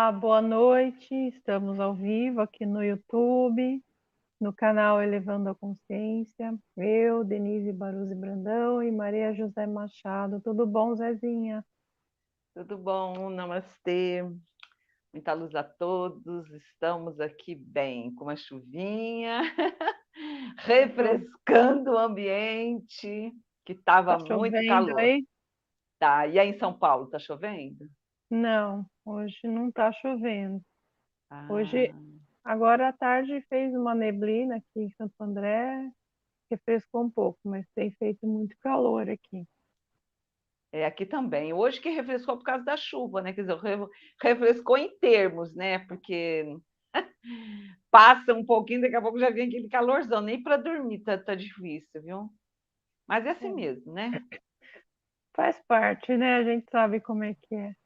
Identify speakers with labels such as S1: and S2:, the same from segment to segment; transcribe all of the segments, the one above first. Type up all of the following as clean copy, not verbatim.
S1: Olá, boa noite. Estamos ao vivo aqui no YouTube, no canal Elevando a Consciência. Eu, Denise Baruzzi Brandão e Maria José Machado. Tudo bom, Zezinha?
S2: Tudo bom? Namastê. Muita luz a todos. Estamos aqui bem, com uma chuvinha, refrescando o ambiente, que
S1: Tá
S2: estava muito
S1: chovendo
S2: calor.
S1: aí?
S2: Tá. E aí em São Paulo, está chovendo?
S1: Não, hoje não está chovendo. Hoje,
S2: Ah,
S1: agora à tarde, fez uma neblina aqui em Santo André, refrescou um pouco, mas tem feito muito calor aqui.
S2: é aqui também. Hoje que refrescou por causa da chuva, né? Quer dizer, refrescou em termos, né? Porque passa um pouquinho, daqui a pouco já vem aquele calorzão. Nem para dormir tá difícil, viu? Mas é assim
S1: É,
S2: mesmo, né?
S1: faz parte, né? A gente sabe como é que é.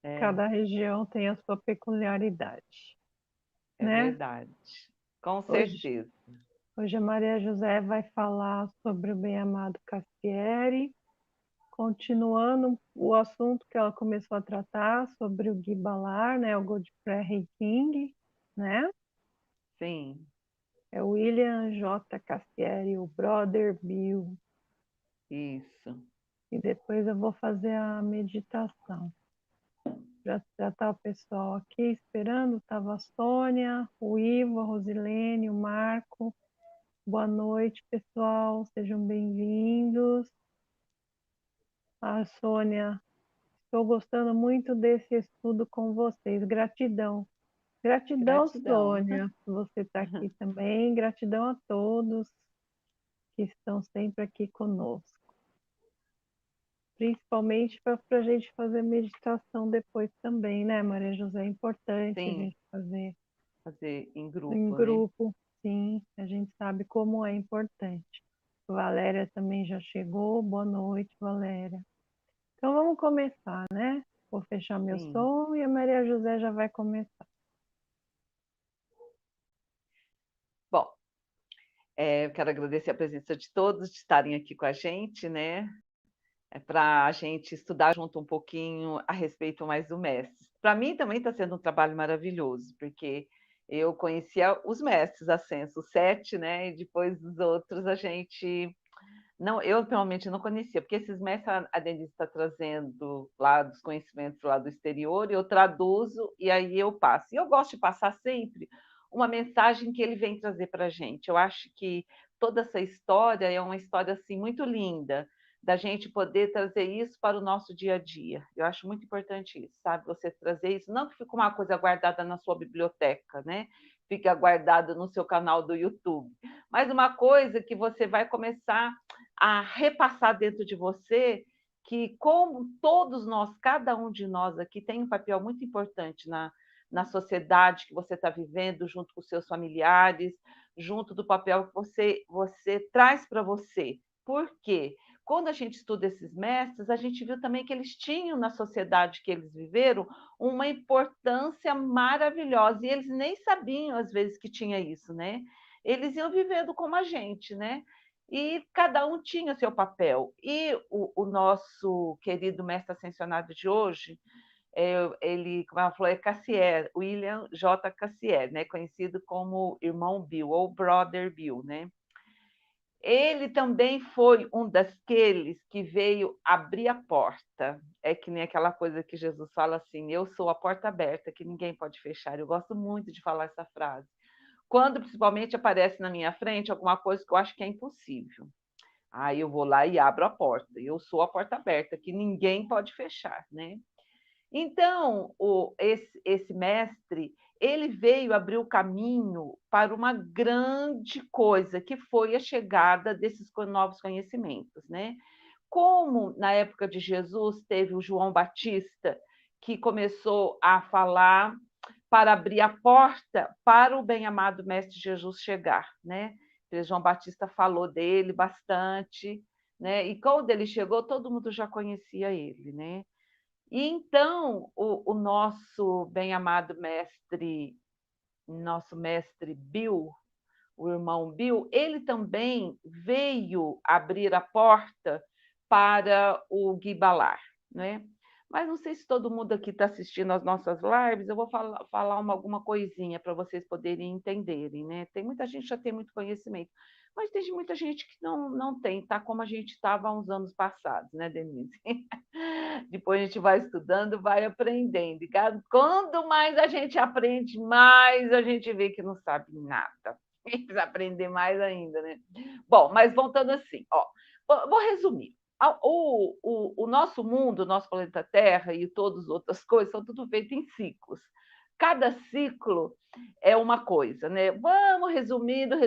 S2: É,
S1: Cada região tem a sua peculiaridade,
S2: é
S1: né?
S2: verdade. Com
S1: Hoje,
S2: certeza.
S1: hoje a Maria José vai falar sobre o bem-amado Cassieri, continuando o assunto que ela começou a tratar sobre o Guy Ballard, né? O Godfrey King, né?
S2: Sim,
S1: É o William J. Cassieri, o Brother Bill.
S2: isso.
S1: E depois eu vou fazer a meditação. Já está o pessoal aqui esperando, estava a Sônia, o Ivo, a Rosilene, o Marco. Boa noite, pessoal, sejam bem-vindos. A Sônia, estou gostando muito desse estudo com vocês. Gratidão. Gratidão,
S2: Gratidão.
S1: Sônia, por você estar aqui também. Gratidão a todos que estão sempre aqui conosco. Principalmente para a gente fazer meditação depois também, né, Maria José? É importante a
S2: Sim,
S1: gente fazer
S2: fazer em
S1: em
S2: grupo, né?
S1: grupo, sim, a gente sabe como é importante. Valéria também já chegou. Boa noite, Valéria. Então vamos começar, né? Vou fechar meu
S2: Sim.
S1: som e a Maria José já vai começar.
S2: Bom, eu quero agradecer a presença de todos, de estarem aqui com a gente, né? É para a gente estudar junto um pouquinho a respeito mais do mestre. Para mim também está sendo um trabalho maravilhoso, porque eu conhecia os mestres Ascenso, os sete, né? E depois os outros a gente não, eu realmente não conhecia, porque esses mestres a Denise está trazendo lá dos conhecimentos lá do exterior, eu traduzo e aí eu passo. E eu gosto de passar sempre uma mensagem que ele vem trazer para a gente. Eu acho que toda essa história é uma história assim muito linda, da gente poder trazer isso para o nosso dia a dia. Eu acho muito importante isso, sabe? Você trazer isso, não que fique uma coisa guardada na sua biblioteca, né? Fica guardada no seu canal do YouTube, mas uma coisa que você vai começar a repassar dentro de você que, como todos nós, cada um de nós aqui tem um papel muito importante na sociedade que você está vivendo, junto com seus familiares, junto do papel que você traz para você. Por quê? Quando a gente estuda esses mestres, a gente viu também que eles tinham na sociedade que eles viveram uma importância maravilhosa, e eles nem sabiam, às vezes, que tinha isso, né? Eles iam vivendo como a gente, né? E cada um tinha seu papel. E o nosso querido mestre ascensionado de hoje, ele, como ela falou, é Cassier, William J. Cassier, né? Conhecido como Irmão Bill, ou Brother Bill, né? Ele também foi um daqueles que veio abrir a porta. É que nem aquela coisa que Jesus fala assim: eu sou a porta aberta, que ninguém pode fechar. Eu gosto muito de falar essa frase. Quando principalmente aparece na minha frente alguma coisa que eu acho que é impossível. Aí eu vou lá e abro a porta. Eu sou a porta aberta, que ninguém pode fechar, né? Então, esse mestre, ele veio abrir o caminho para uma grande coisa, que foi a chegada desses novos conhecimentos, né? Como na época de Jesus teve o João Batista, que começou a falar para abrir a porta para o bem-amado Mestre Jesus chegar, né? João Batista falou dele bastante, né? E quando ele chegou, todo mundo já conhecia ele, né? E então o nosso bem-amado nosso mestre Bill, o irmão Bill, ele também veio abrir a porta para o Guy Ballard, né? Mas não sei se todo mundo aqui está assistindo às nossas lives, eu vou falar alguma coisinha para vocês poderem entenderem, né? Tem muita gente que já tem muito conhecimento, mas tem muita gente que não tem, tá como a gente estava há uns anos passados, né, Denise? Depois a gente vai estudando, vai aprendendo. E quando mais a gente aprende, mais a gente vê que não sabe nada. Precisa aprender mais ainda, né? Bom, mas voltando assim, ó, vou resumir. O nosso mundo, o nosso planeta Terra e todas as outras coisas são tudo feito em ciclos. Cada ciclo é uma coisa, né? Vamos resumido.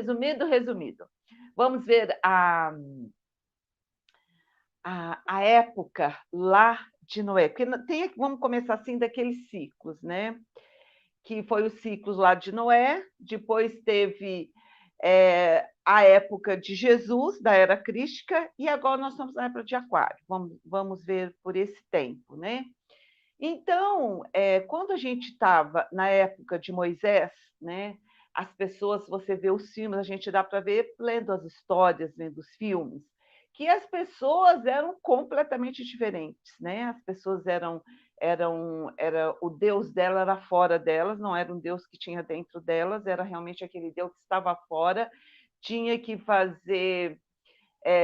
S2: Vamos ver a época lá de Noé, porque vamos começar assim daqueles ciclos, né? Que foi os ciclos lá de Noé, depois teve a época de Jesus, da era crística, e agora nós estamos na época de Aquário. Vamos ver por esse tempo, né? Então, quando a gente estava na época de Moisés, né? As pessoas, você vê os filmes, a gente dá para ver lendo as histórias, vendo os filmes, que as pessoas eram completamente diferentes, né? As pessoas era o Deus dela era fora delas, não era um Deus que tinha dentro delas, era realmente aquele Deus que estava fora, tinha que fazer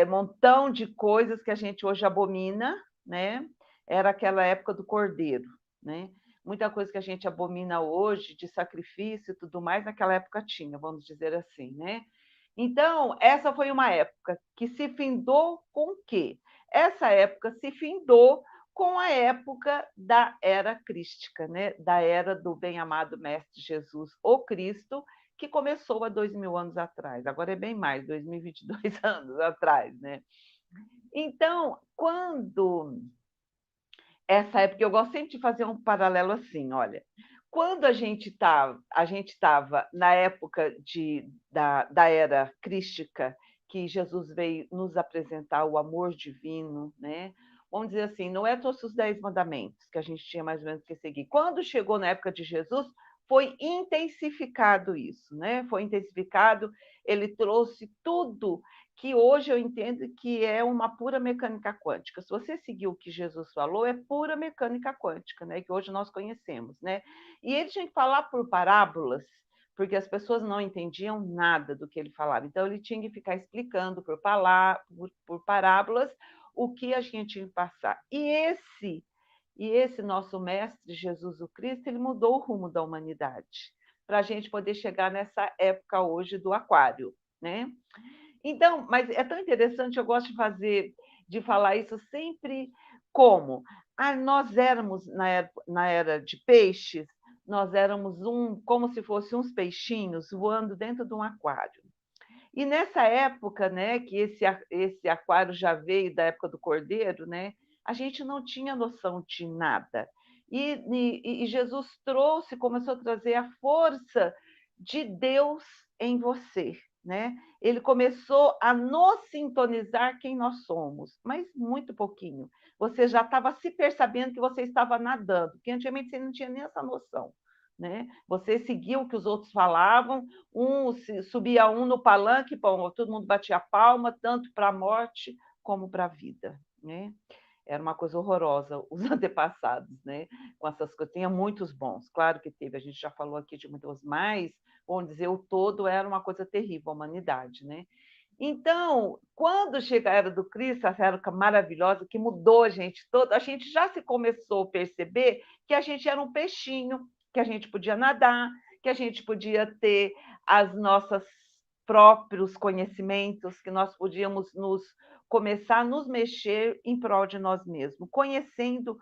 S2: montão de coisas que a gente hoje abomina, né? Era aquela época do cordeiro, né? Muita coisa que a gente abomina hoje, de sacrifício e tudo mais, naquela época tinha, vamos dizer assim, né? Então, essa foi uma época que se findou com o quê? Essa época se findou com a época da era crística, né? Da era do bem-amado Mestre Jesus, o Cristo, que começou há 2000 anos atrás. Agora é bem mais, 2022 anos atrás, né? Então, quando essa época, eu gosto sempre de fazer um paralelo assim, olha, quando a gente estava na época da era crística, que Jesus veio nos apresentar o amor divino, né? Vamos dizer assim, não é todos os 10 mandamentos que a gente tinha mais ou menos que seguir. Quando chegou na época de Jesus, foi intensificado isso, né? Foi intensificado, ele trouxe tudo que hoje eu entendo que é uma pura mecânica quântica. Se você seguir o que Jesus falou, é pura mecânica quântica, né? Que hoje nós conhecemos, né? E ele tinha que falar por parábolas, porque as pessoas não entendiam nada do que ele falava. Então, ele tinha que ficar explicando por parábolas o que a gente tinha que passar. E esse nosso mestre, Jesus o Cristo, ele mudou o rumo da humanidade, para a gente poder chegar nessa época hoje do aquário, né? Então, mas é tão interessante, eu gosto de falar isso sempre como nós éramos na era de peixes, nós éramos como se fossem uns peixinhos voando dentro de um aquário. E nessa época, né, que esse aquário já veio da época do cordeiro, né, a gente não tinha noção de nada. E Jesus começou a trazer a força de Deus em você, né? Ele começou a nos sintonizar quem nós somos, mas muito pouquinho. Você já estava se percebendo que você estava nadando, porque antigamente você não tinha nem essa noção, né? Você seguia o que os outros falavam, subia no palanque, bom, todo mundo batia palma, tanto para a morte como para a vida, né? Era uma coisa horrorosa os antepassados, né? Com essas coisas. Tinha muitos bons, claro que teve, a gente já falou aqui de muitos, mas, vamos dizer, o todo era uma coisa terrível, a humanidade, né? Então, quando chega a era do Cristo, essa época maravilhosa que mudou a gente toda, a gente já se começou a perceber que a gente era um peixinho, que a gente podia nadar, que a gente podia ter as nossas próprios conhecimentos, que nós podíamos começar a nos mexer em prol de nós mesmos, conhecendo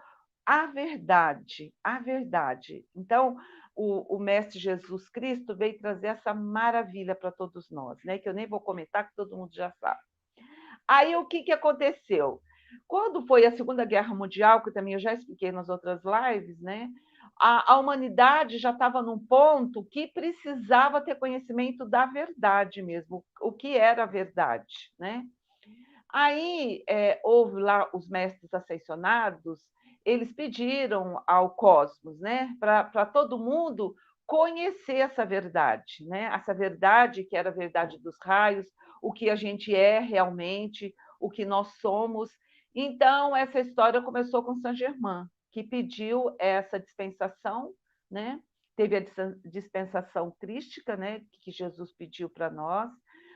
S2: a verdade, a verdade. Então, o Mestre Jesus Cristo veio trazer essa maravilha para todos nós, né? Que eu nem vou comentar, que todo mundo já sabe. Aí, o que aconteceu? Quando foi a Segunda Guerra Mundial, que também eu já expliquei nas outras lives, né? A humanidade já estava num ponto que precisava ter conhecimento da verdade mesmo, o que era a verdade, né? Aí houve lá os mestres ascensionados, eles pediram ao cosmos, né, para todo mundo conhecer essa verdade, né? Essa verdade que era a verdade dos raios, o que a gente é realmente, o que nós somos. Então, essa história começou com Saint Germain, que pediu essa dispensação, né? Teve a dispensação crística, né? Que Jesus pediu para nós,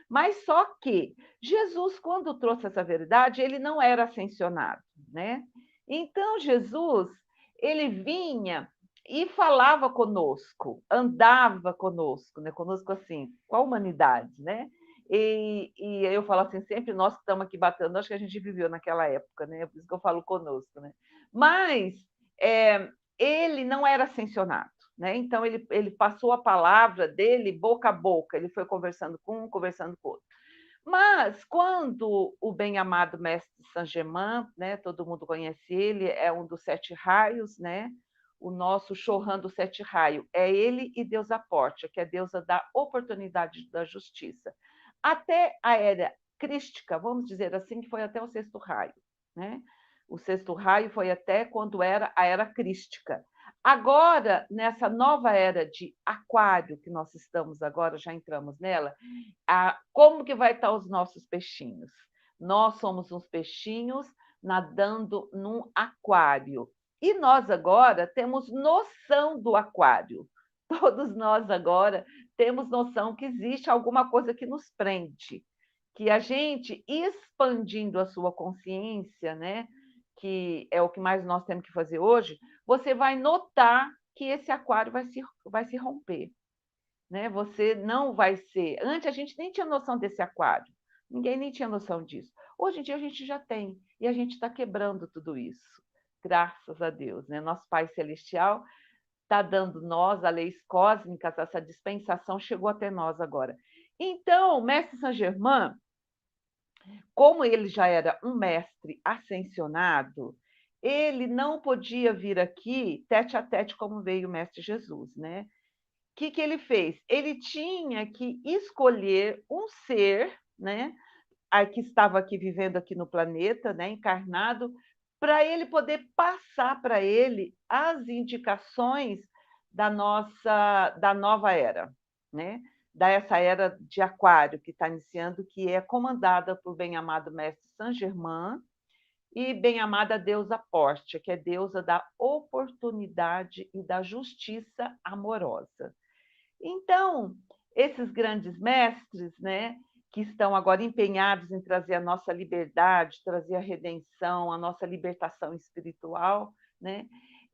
S2: mas só que Jesus, quando trouxe essa verdade, ele não era ascensionado, né? Então, Jesus, ele vinha e falava conosco, andava conosco, né? Conosco assim, com a humanidade, né? E eu falo assim, sempre nós que estamos aqui batendo, acho que a gente viveu naquela época, né? Por isso que eu falo conosco, né? Mas ele não era ascensionado, né? Então ele passou a palavra dele boca a boca, ele foi conversando com um, conversando com o outro. Mas quando o bem-amado mestre Saint-Germain, né, todo mundo conhece ele, é um dos 7 raios, né? O nosso Chorran do 7 raios, é ele e deusa Pórtia, que é a deusa da oportunidade da justiça. Até a era crística, vamos dizer assim, que foi até o 6º raio, né? O 6º raio foi até quando era a era crística. Agora, nessa nova era de aquário que nós estamos agora, já entramos nela, como que vai estar os nossos peixinhos? Nós somos uns peixinhos nadando num aquário. E nós agora temos noção do aquário. Todos nós agora temos noção que existe alguma coisa que nos prende, que a gente, expandindo a sua consciência, né, que é o que mais nós temos que fazer hoje, você vai notar que esse aquário vai se romper. Né? Você não vai ser. Antes a gente nem tinha noção desse aquário, ninguém nem tinha noção disso. Hoje em dia a gente já tem, e a gente está quebrando tudo isso, graças a Deus. Né? Nosso Pai Celestial está dando nós, a leis cósmicas, essa dispensação chegou até nós agora. Então, o mestre Saint-Germain, como ele já era um mestre ascensionado, ele não podia vir aqui tete a tete como veio o mestre Jesus, né? O que ele fez? Ele tinha que escolher um ser, né, que estava aqui vivendo aqui no planeta, né, encarnado, para ele poder passar para ele as indicações da nova era, né? Dessa era de Aquário que está iniciando, que é comandada por bem-amado mestre Saint-Germain e bem-amada deusa Pórtia, que é deusa da oportunidade e da justiça amorosa. Então, esses grandes mestres, né, que estão agora empenhados em trazer a nossa liberdade, trazer a redenção, a nossa libertação espiritual, né?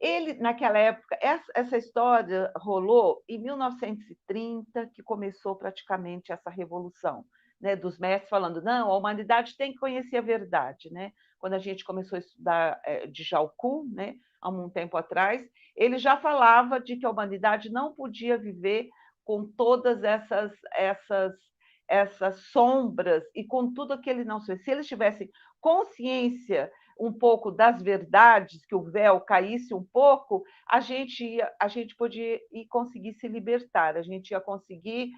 S2: Ele, naquela época, essa história rolou em 1930, que começou praticamente essa revolução, né, dos mestres falando, não, a humanidade tem que conhecer a verdade, né? Quando a gente começou a estudar de Jalcum, né, há um tempo atrás, ele já falava de que a humanidade não podia viver com todas essas sombras e com tudo aquele não sei. Se eles tivessem consciência um pouco das verdades, que o véu caísse um pouco, a gente podia ir conseguir se libertar, a gente ia conseguir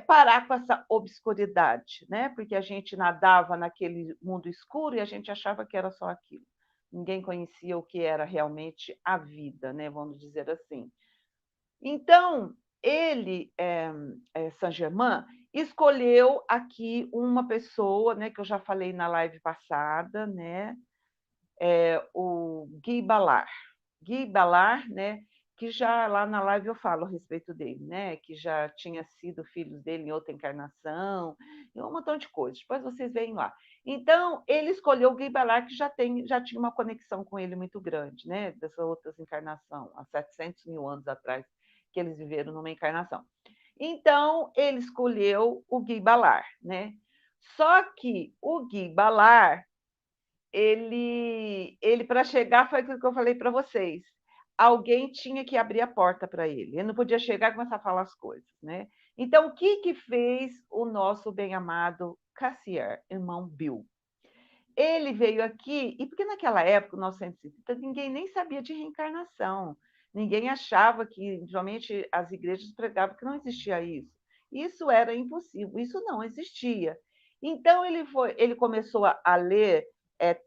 S2: parar com essa obscuridade, né? Porque a gente nadava naquele mundo escuro e a gente achava que era só aquilo. Ninguém conhecia o que era realmente a vida, né? Vamos dizer assim. Então, ele, Saint-Germain, escolheu aqui uma pessoa, né, que eu já falei na live passada, né, o Guy Ballard. Guy Ballard, né, que já lá na live eu falo a respeito dele, né, que já tinha sido filho dele em outra encarnação, e um montão de coisas. Depois vocês veem lá. Então, ele escolheu o Guy Ballard, que já tinha uma conexão com ele muito grande, né, dessa outra encarnação, há 700 mil anos atrás, que eles viveram numa encarnação. Então, ele escolheu o Guy Ballard, né? Só que o Guy Ballard, ele para chegar foi aquilo que eu falei para vocês. Alguém tinha que abrir a porta para ele. Ele não podia chegar e começar a falar as coisas, né? Então, o que fez o nosso bem-amado Cassier, irmão Bill? Ele veio aqui, e porque naquela época, 1960, ninguém nem sabia de reencarnação. Ninguém achava que, geralmente, as igrejas pregavam que não existia isso. Isso era impossível, isso não existia. Então, ele começou a ler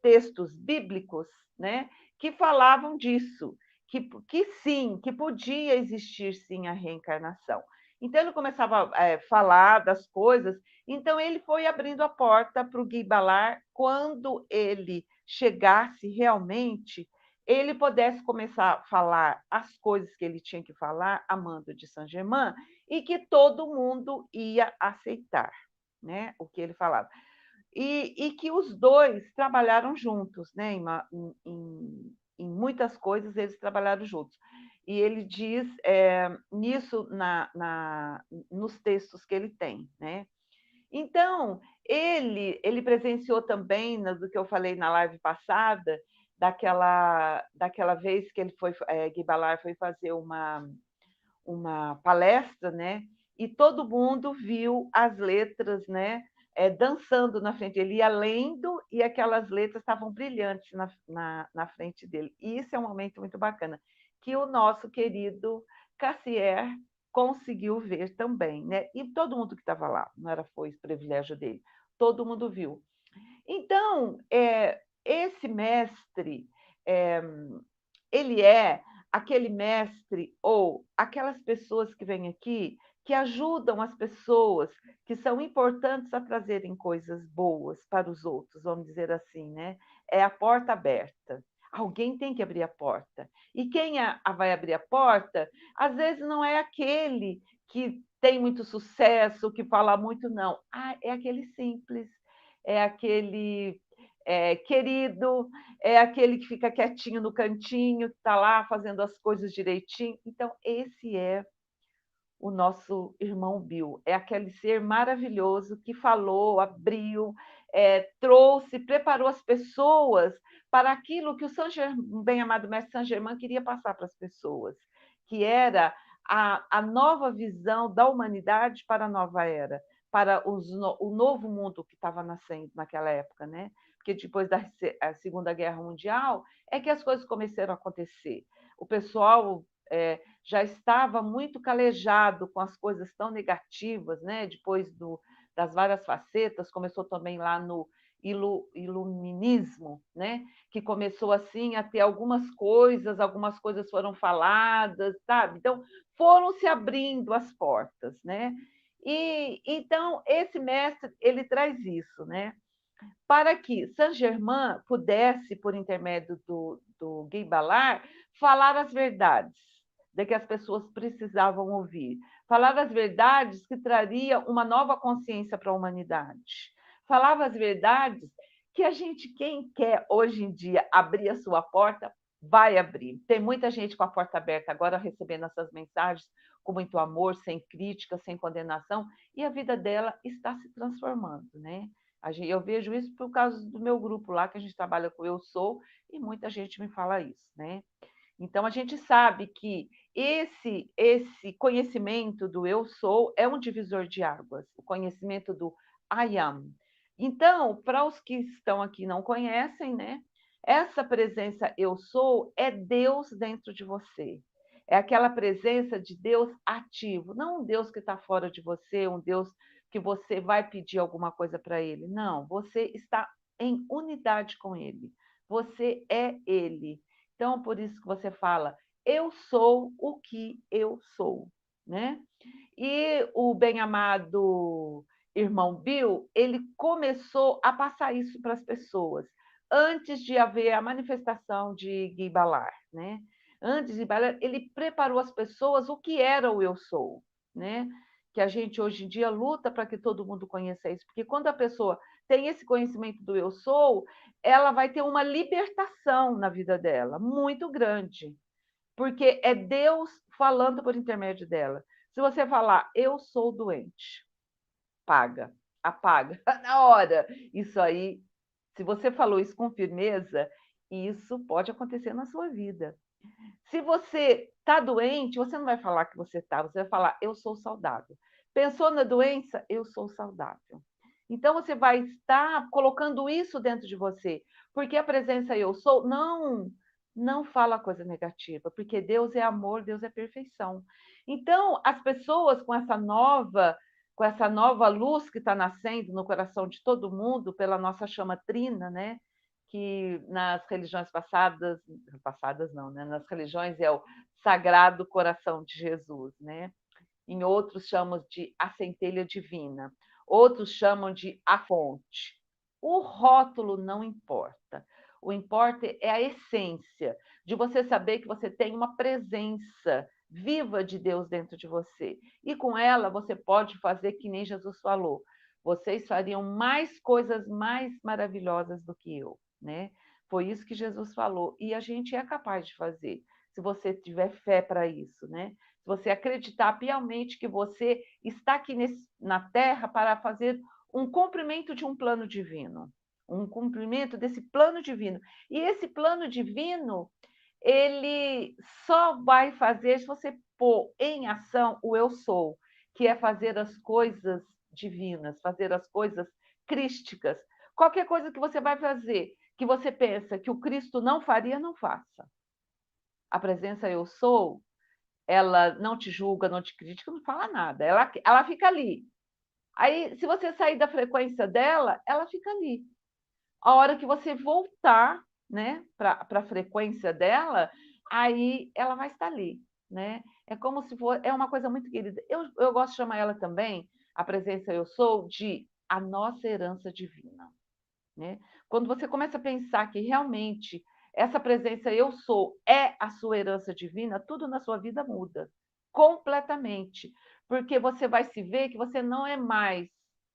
S2: textos bíblicos, né, que falavam disso, que sim, que podia existir sim a reencarnação. Então, ele começava a falar das coisas. Então, ele foi abrindo a porta para o Guy Ballard quando ele chegasse realmente, ele pudesse começar a falar as coisas que ele tinha que falar, amando de Saint-Germain, e que todo mundo ia aceitar, né, o que ele falava. E que os dois trabalharam juntos, né, em muitas coisas eles trabalharam juntos. E ele diz nisso nos textos que ele tem, né? Então, ele presenciou também, do que eu falei na live passada, daquela vez que ele foi, Guy Ballard foi fazer uma palestra, né? E todo mundo viu as letras, né? Dançando na frente. Ele ia lendo e aquelas letras estavam brilhantes na frente dele. E isso é um momento muito bacana, que o nosso querido Cassier conseguiu ver também, né? E todo mundo que estava lá, não era foi privilégio dele, todo mundo viu. Então, esse mestre, é, ele é aquele mestre ou aquelas pessoas que vêm aqui que ajudam as pessoas que são importantes a trazerem coisas boas para os outros, vamos dizer assim, né? É a porta aberta. Alguém tem que abrir a porta. E quem vai abrir a porta, às vezes não é aquele que tem muito sucesso, que fala muito, não. É aquele simples, é aquele querido, é aquele que fica quietinho no cantinho, que está lá fazendo as coisas direitinho. Então, esse é o nosso irmão Bill. É aquele ser maravilhoso que falou, abriu, trouxe, preparou as pessoas para aquilo que o bem-amado Mestre Saint-Germain queria passar para as pessoas, que era a nova visão da humanidade para a nova era, para o novo mundo que estava nascendo naquela época, né? Porque depois da Segunda Guerra Mundial é que as coisas começaram a acontecer. O pessoal já estava muito calejado com as coisas tão negativas, né? Depois das várias facetas, começou também lá no iluminismo, né? Que começou assim a ter algumas coisas foram faladas, sabe? Então foram se abrindo as portas, né? E então esse mestre ele traz isso, né? Para que Saint-Germain pudesse, por intermédio do Guy Ballard, falar as verdades de que as pessoas precisavam ouvir, falar as verdades que traria uma nova consciência para a humanidade, falava as verdades que a gente, quem quer hoje em dia abrir a sua porta, vai abrir. Tem muita gente com a porta aberta agora recebendo essas mensagens com muito amor, sem crítica, sem condenação, e a vida dela está se transformando, né? Eu vejo isso por causa do meu grupo lá, que a gente trabalha com Eu Sou, e muita gente me fala isso, né? Então, a gente sabe que esse conhecimento do Eu Sou é um divisor de águas, o conhecimento do I Am. Então, para os que estão aqui e não conhecem, né? Essa presença Eu Sou é Deus dentro de você. É aquela presença de Deus ativo, não um Deus que está fora de você, um Deus que você vai pedir alguma coisa para ele. Não, você está em unidade com ele. Você é ele. Então, por isso que você fala, eu sou o que eu sou, né? E o bem-amado irmão Bill, ele começou a passar isso para as pessoas, antes de haver a manifestação de Guy Ballard, né? Antes de Ballard, ele preparou as pessoas o que era o eu sou, né? Que a gente hoje em dia luta para que todo mundo conheça isso, porque quando a pessoa tem esse conhecimento do eu sou, ela vai ter uma libertação na vida dela, muito grande, porque é Deus falando por intermédio dela. Se você falar, eu sou doente, apaga, na hora. Isso aí, se você falou isso com firmeza, isso pode acontecer na sua vida. Se você está doente, você não vai falar que você está, você vai falar, eu sou saudável. Pensou na doença? Eu sou saudável. Então, você vai estar colocando isso dentro de você, porque a presença eu sou não fala coisa negativa, porque Deus é amor, Deus é perfeição. Então, as pessoas com essa nova luz que está nascendo no coração de todo mundo pela nossa chama trina, né? Que nas religiões passadas não, né? Nas religiões é o Sagrado Coração de Jesus, né? Em outros chamam de a centelha divina, outros chamam de a fonte. O rótulo não importa. O importa é a essência, de você saber que você tem uma presença viva de Deus dentro de você. E com ela você pode fazer que nem Jesus falou. Vocês fariam mais coisas mais maravilhosas do que eu, né? Foi isso que Jesus falou. E a gente é capaz de fazer, se você tiver fé para isso, né? Se você acreditar piamente que você está aqui na Terra para fazer um cumprimento de um plano divino, um cumprimento desse plano divino. E esse plano divino, ele só vai fazer se você pôr em ação o eu sou, que é fazer as coisas divinas, fazer as coisas crísticas. Qualquer coisa que você vai fazer, que você pensa que o Cristo não faria, não faça. A presença eu sou, ela não te julga, não te critica, não fala nada. Ela fica ali. Aí, se você sair da frequência dela, ela fica ali. A hora que você voltar, né, para a frequência dela, aí ela vai estar ali, né? É como se for, é uma coisa muito querida. Eu gosto de chamar ela também, a presença eu sou, de a nossa herança divina, né? Quando você começa a pensar que realmente essa presença eu sou é a sua herança divina, tudo na sua vida muda completamente, porque você vai se ver que você não é mais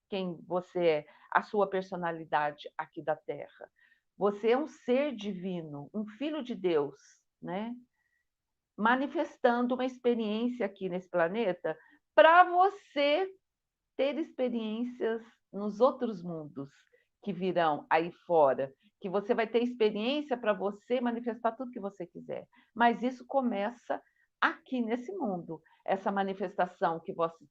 S2: quem você é, a sua personalidade aqui da Terra. Você é um ser divino, um filho de Deus, né? Manifestando uma experiência aqui nesse planeta para você ter experiências nos outros mundos que virão aí fora, que você vai ter experiência para você manifestar tudo que você quiser. Mas isso começa aqui nesse mundo, essa manifestação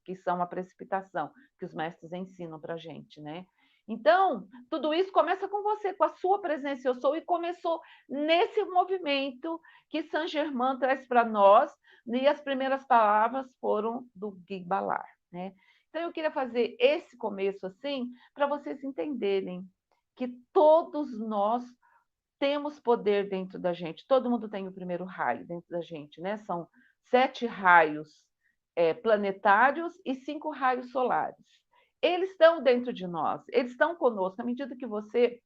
S2: que são a precipitação que os mestres ensinam para a gente, né? Então, tudo isso começa com você, com a sua presença eu sou, e começou nesse movimento que Saint Germain traz para nós, e as primeiras palavras foram do Guy Ballard, né? Então, eu queria fazer esse começo assim, para vocês entenderem que todos nós temos poder dentro da gente. Todo mundo tem o primeiro raio dentro da gente, né? São 7 raios planetários e 5 raios solares. Eles estão dentro de nós, eles estão conosco. À medida que você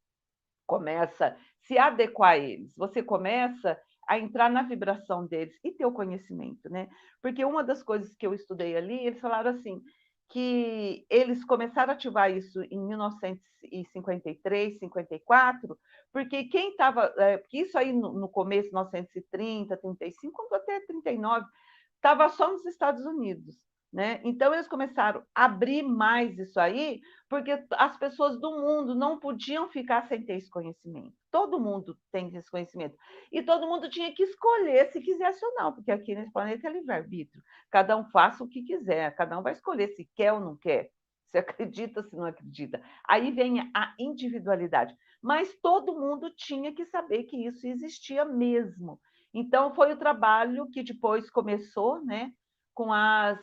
S2: começa a se adequar a eles, você começa a entrar na vibração deles e ter o conhecimento, né? Porque uma das coisas que eu estudei ali, eles falaram assim, que eles começaram a ativar isso em 1953, 54, porque quem estava, isso aí no começo, 1930, 35, até 39, estava só nos Estados Unidos, né? Então eles começaram a abrir mais isso aí, porque as pessoas do mundo não podiam ficar sem ter esse conhecimento. Todo mundo tem esse conhecimento. E todo mundo tinha que escolher se quisesse ou não, porque aqui nesse planeta é livre-arbítrio. Cada um faça o que quiser, cada um vai escolher se quer ou não quer, se acredita, se não acredita. Aí vem a individualidade. Mas todo mundo tinha que saber que isso existia mesmo. Então, foi o trabalho que depois começou, né? Com a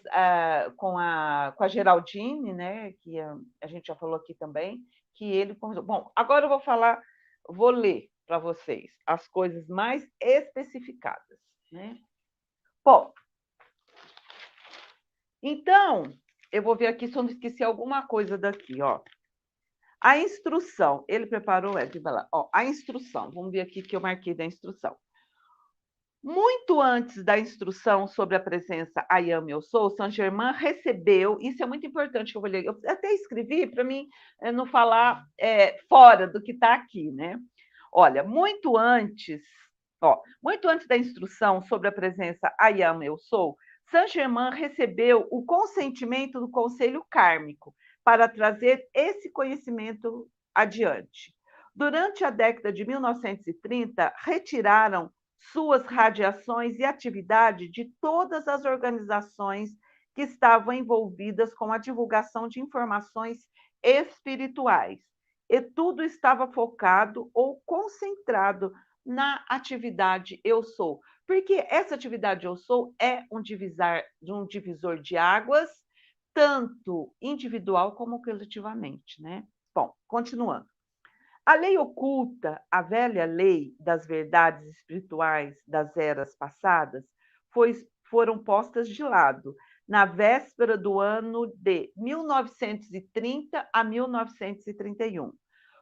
S2: Geraldine, né, que a gente já falou aqui também, que ele começou. Bom, agora eu vou ler para vocês as coisas mais especificadas, né? Bom, então, eu vou ver aqui se eu não esqueci alguma coisa daqui, ó. A instrução, ele preparou, vai lá, ó, a instrução, vamos ver aqui que eu marquei da instrução. Muito antes da instrução sobre a presença I am, eu sou, Saint Germain recebeu, isso é muito importante que eu vou ler, eu até escrevi para mim não falar fora do que está aqui, né? Olha, muito antes da instrução sobre a presença I am, eu sou, Saint Germain recebeu o consentimento do Conselho Kármico para trazer esse conhecimento adiante. Durante a década de 1930, retiraram suas radiações e atividade de todas as organizações que estavam envolvidas com a divulgação de informações espirituais. E tudo estava focado ou concentrado na atividade eu sou. Porque essa atividade eu sou é um divisor de águas, tanto individual como coletivamente, né? Bom, continuando. A lei oculta, a velha lei das verdades espirituais das eras passadas, foram postas de lado na véspera do ano de 1930 a 1931,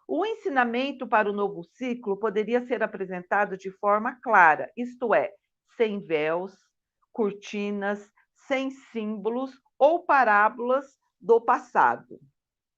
S2: O ensinamento para o novo ciclo poderia ser apresentado de forma clara, isto é, sem véus, cortinas, sem símbolos ou parábolas do passado,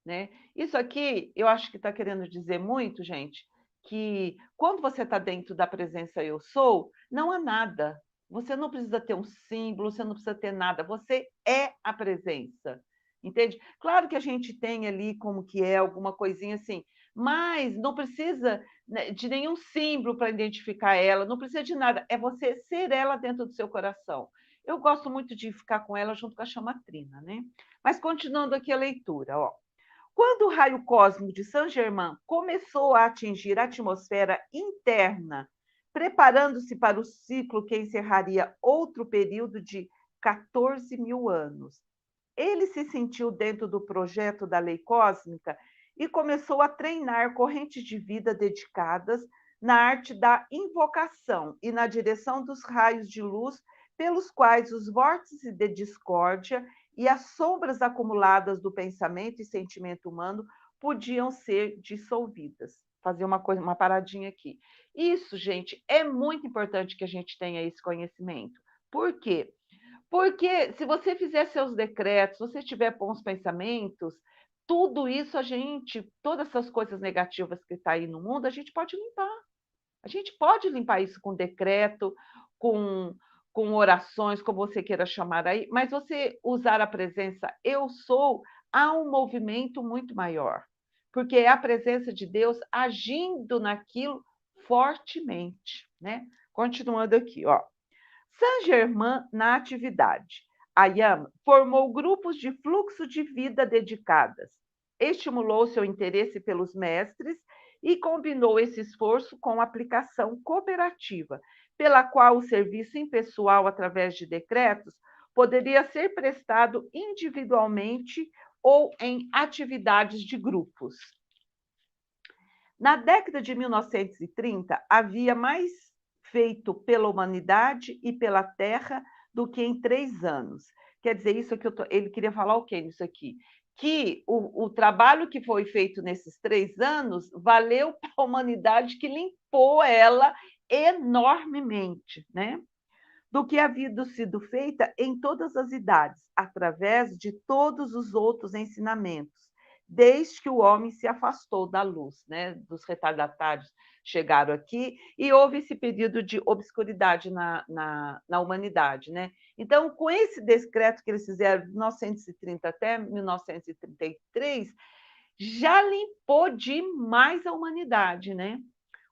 S2: né? Isso aqui, eu acho que está querendo dizer muito, gente, que quando você está dentro da presença eu sou, não há nada. Você não precisa ter um símbolo, você não precisa ter nada. Você é a presença, entende? Claro que a gente tem ali como que é alguma coisinha assim, mas não precisa, né, de nenhum símbolo para identificar ela, não precisa de nada. É você ser ela dentro do seu coração. Eu gosto muito de ficar com ela junto com a chamatrina, né? Mas continuando aqui a leitura, ó. Quando o raio cósmico de Saint-Germain começou a atingir a atmosfera interna, preparando-se para o ciclo que encerraria outro período de 14 mil anos, ele se sentiu dentro do projeto da lei cósmica e começou a treinar correntes de vida dedicadas na arte da invocação e na direção dos raios de luz pelos quais os vórtices de discórdia e as sombras acumuladas do pensamento e sentimento humano podiam ser dissolvidas. Fazer uma paradinha aqui. Isso, gente, é muito importante que a gente tenha esse conhecimento. Por quê? Porque se você fizer seus decretos, se você tiver bons pensamentos, tudo isso a gente, todas essas coisas negativas que está aí no mundo, a gente pode limpar. A gente pode limpar isso com decreto, com, com orações, como você queira chamar aí, mas você usar a presença eu sou, há um movimento muito maior, porque é a presença de Deus agindo naquilo fortemente, né? Continuando aqui, ó. Saint-Germain na atividade. Ayam formou grupos de fluxo de vida dedicadas, estimulou seu interesse pelos mestres e combinou esse esforço com aplicação cooperativa, pela qual o serviço impessoal através de decretos poderia ser prestado individualmente ou em atividades de grupos. Na década de 1930, havia mais feito pela humanidade e pela Terra do que em 3 anos. Quer dizer, isso que ele queria falar o quê nisso aqui? Que o trabalho que foi feito nesses 3 anos valeu para a humanidade, que limpou ela enormemente, né? Do que havia sido feita em todas as idades, através de todos os outros ensinamentos, desde que o homem se afastou da luz, né? Dos retardatários chegaram aqui e houve esse período de obscuridade na humanidade, né? Então, com esse decreto que eles fizeram de 1930 até 1933, já limpou demais a humanidade, né?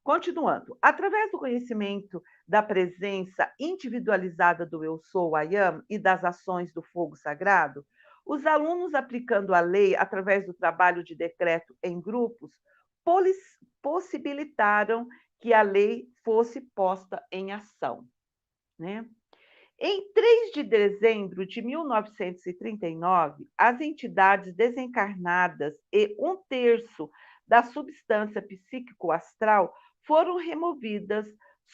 S2: Continuando, através do conhecimento da presença individualizada do Eu Sou, Ayam, e das ações do fogo sagrado, os alunos, aplicando a lei através do trabalho de decreto em grupos, possibilitaram que a lei fosse posta em ação, né? Em 3 de dezembro de 1939, as entidades desencarnadas e 1/3 da substância psíquico-astral foram removidas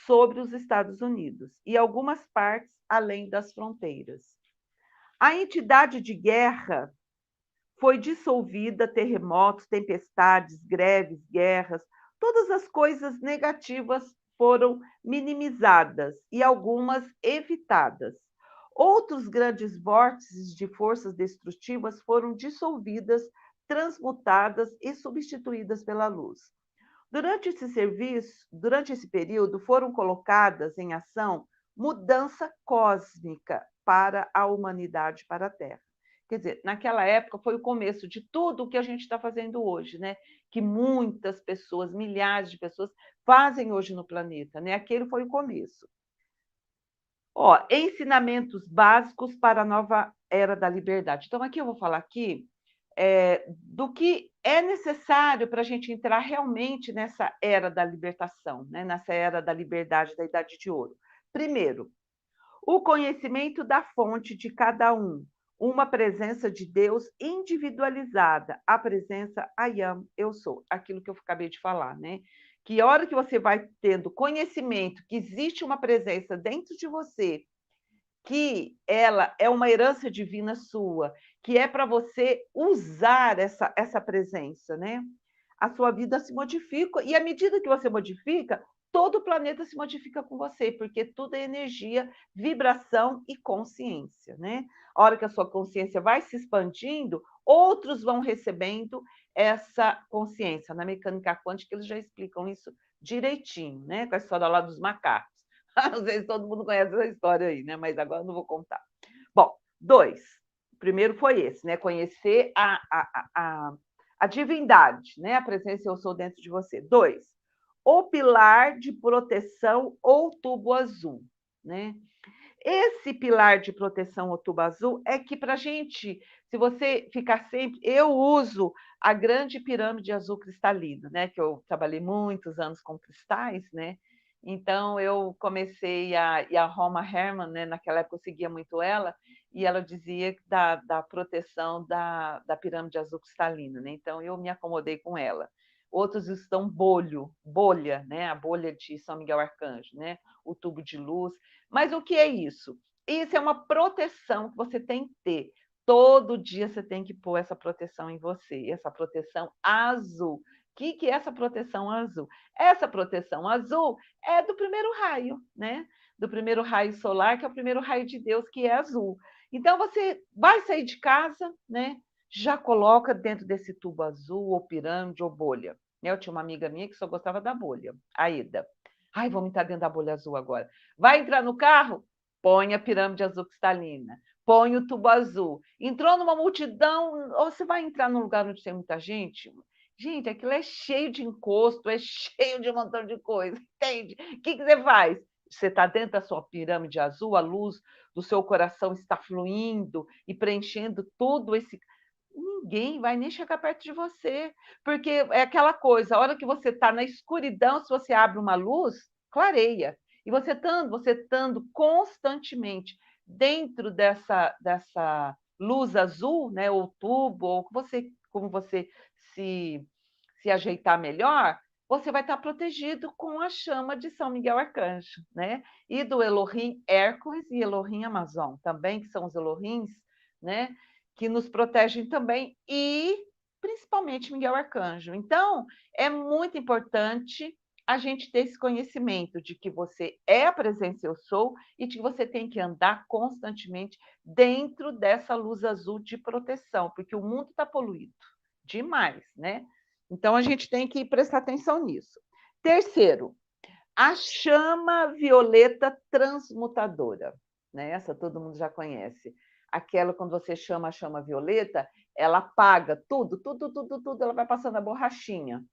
S2: sobre os Estados Unidos e algumas partes além das fronteiras. A entidade de guerra foi dissolvida, terremotos, tempestades, greves, guerras, todas as coisas negativas foram minimizadas e algumas evitadas. Outros grandes vórtices de forças destrutivas foram dissolvidas, transmutadas e substituídas pela luz. Durante esse período, foram colocadas em ação mudança cósmica para a humanidade, para a Terra. Quer dizer, naquela época foi o começo de tudo o que a gente está fazendo hoje, né? Que muitas pessoas, milhares de pessoas, fazem hoje no planeta, né? Aquele foi o começo. Ó, ensinamentos básicos para a nova era da liberdade. Então, aqui eu vou falar aqui do que é necessário para a gente entrar realmente nessa era da libertação, né? Nessa era da liberdade, da Idade de Ouro. Primeiro, o conhecimento da fonte de cada um, uma presença de Deus individualizada, a presença I am, eu sou, aquilo que eu acabei de falar, né? Que a hora que você vai tendo conhecimento que existe uma presença dentro de você, que ela é uma herança divina sua, que é para você usar essa presença, né? a sua vida se modifica, e à medida que você modifica, todo o planeta se modifica com você, porque tudo é energia, vibração e consciência, né? A hora que a sua consciência vai se expandindo, outros vão recebendo essa consciência. Na mecânica quântica, eles já explicam isso direitinho, né? Com a história lá dos macacos. Não sei se todo mundo conhece essa história aí, né? Mas agora eu não vou contar. Bom, 2. O primeiro foi esse, né? Conhecer a divindade, né? A presença eu sou dentro de você. 2. O pilar de proteção ou tubo azul, né? Esse pilar de proteção ou tubo azul é que para a gente, se você ficar sempre, eu uso a grande pirâmide azul cristalina, né? Que eu trabalhei muitos anos com cristais, né? Então eu comecei e a Roma Herman, né? Naquela época eu seguia muito ela e ela dizia da proteção da pirâmide azul cristalina, né? Então eu me acomodei com ela. Outros estão bolha, né? A bolha de São Miguel Arcanjo, né? O tubo de luz. Mas o que é isso? Isso é uma proteção que você tem que ter. Todo dia você tem que pôr essa proteção em você, essa proteção azul. O que é essa proteção azul? Essa proteção azul é do primeiro raio, né? Do primeiro raio solar, que é o primeiro raio de Deus, que é azul. Então, você vai sair de casa, né? Já coloca dentro desse tubo azul, ou pirâmide, ou bolha. Eu tinha uma amiga minha que só gostava da bolha, a Ida. Ai, vamos entrar dentro da bolha azul agora. Vai entrar no carro? Põe a pirâmide azul cristalina. Põe o tubo azul. Entrou numa multidão, ou você vai entrar num lugar onde tem muita gente? Gente, aquilo é cheio de encosto, é cheio de um montão de coisa, entende? O que você faz? Você está dentro da sua pirâmide azul, a luz do seu coração está fluindo e preenchendo tudo esse. Ninguém vai nem chegar perto de você, porque é aquela coisa, a hora que você está na escuridão, se você abre uma luz, clareia. E você estando constantemente dentro dessa luz azul, né, ou tubo, ou como você se, se ajeitar melhor, você vai estar protegido com a chama de São Miguel Arcanjo, né? E do Elohim Hércules e Elohim Amazon, também, que são os Elohims, né? Que nos protegem também, e principalmente Miguel Arcanjo. Então, é muito importante a gente ter esse conhecimento de que você é a presença eu sou e de que você tem que andar constantemente dentro dessa luz azul de proteção, porque o mundo está poluído demais, né? Então, a gente tem que prestar atenção nisso. Terceiro, a chama violeta transmutadora, né? Essa todo mundo já conhece. Aquela, quando você chama a chama violeta, ela apaga tudo, ela vai passando a borrachinha.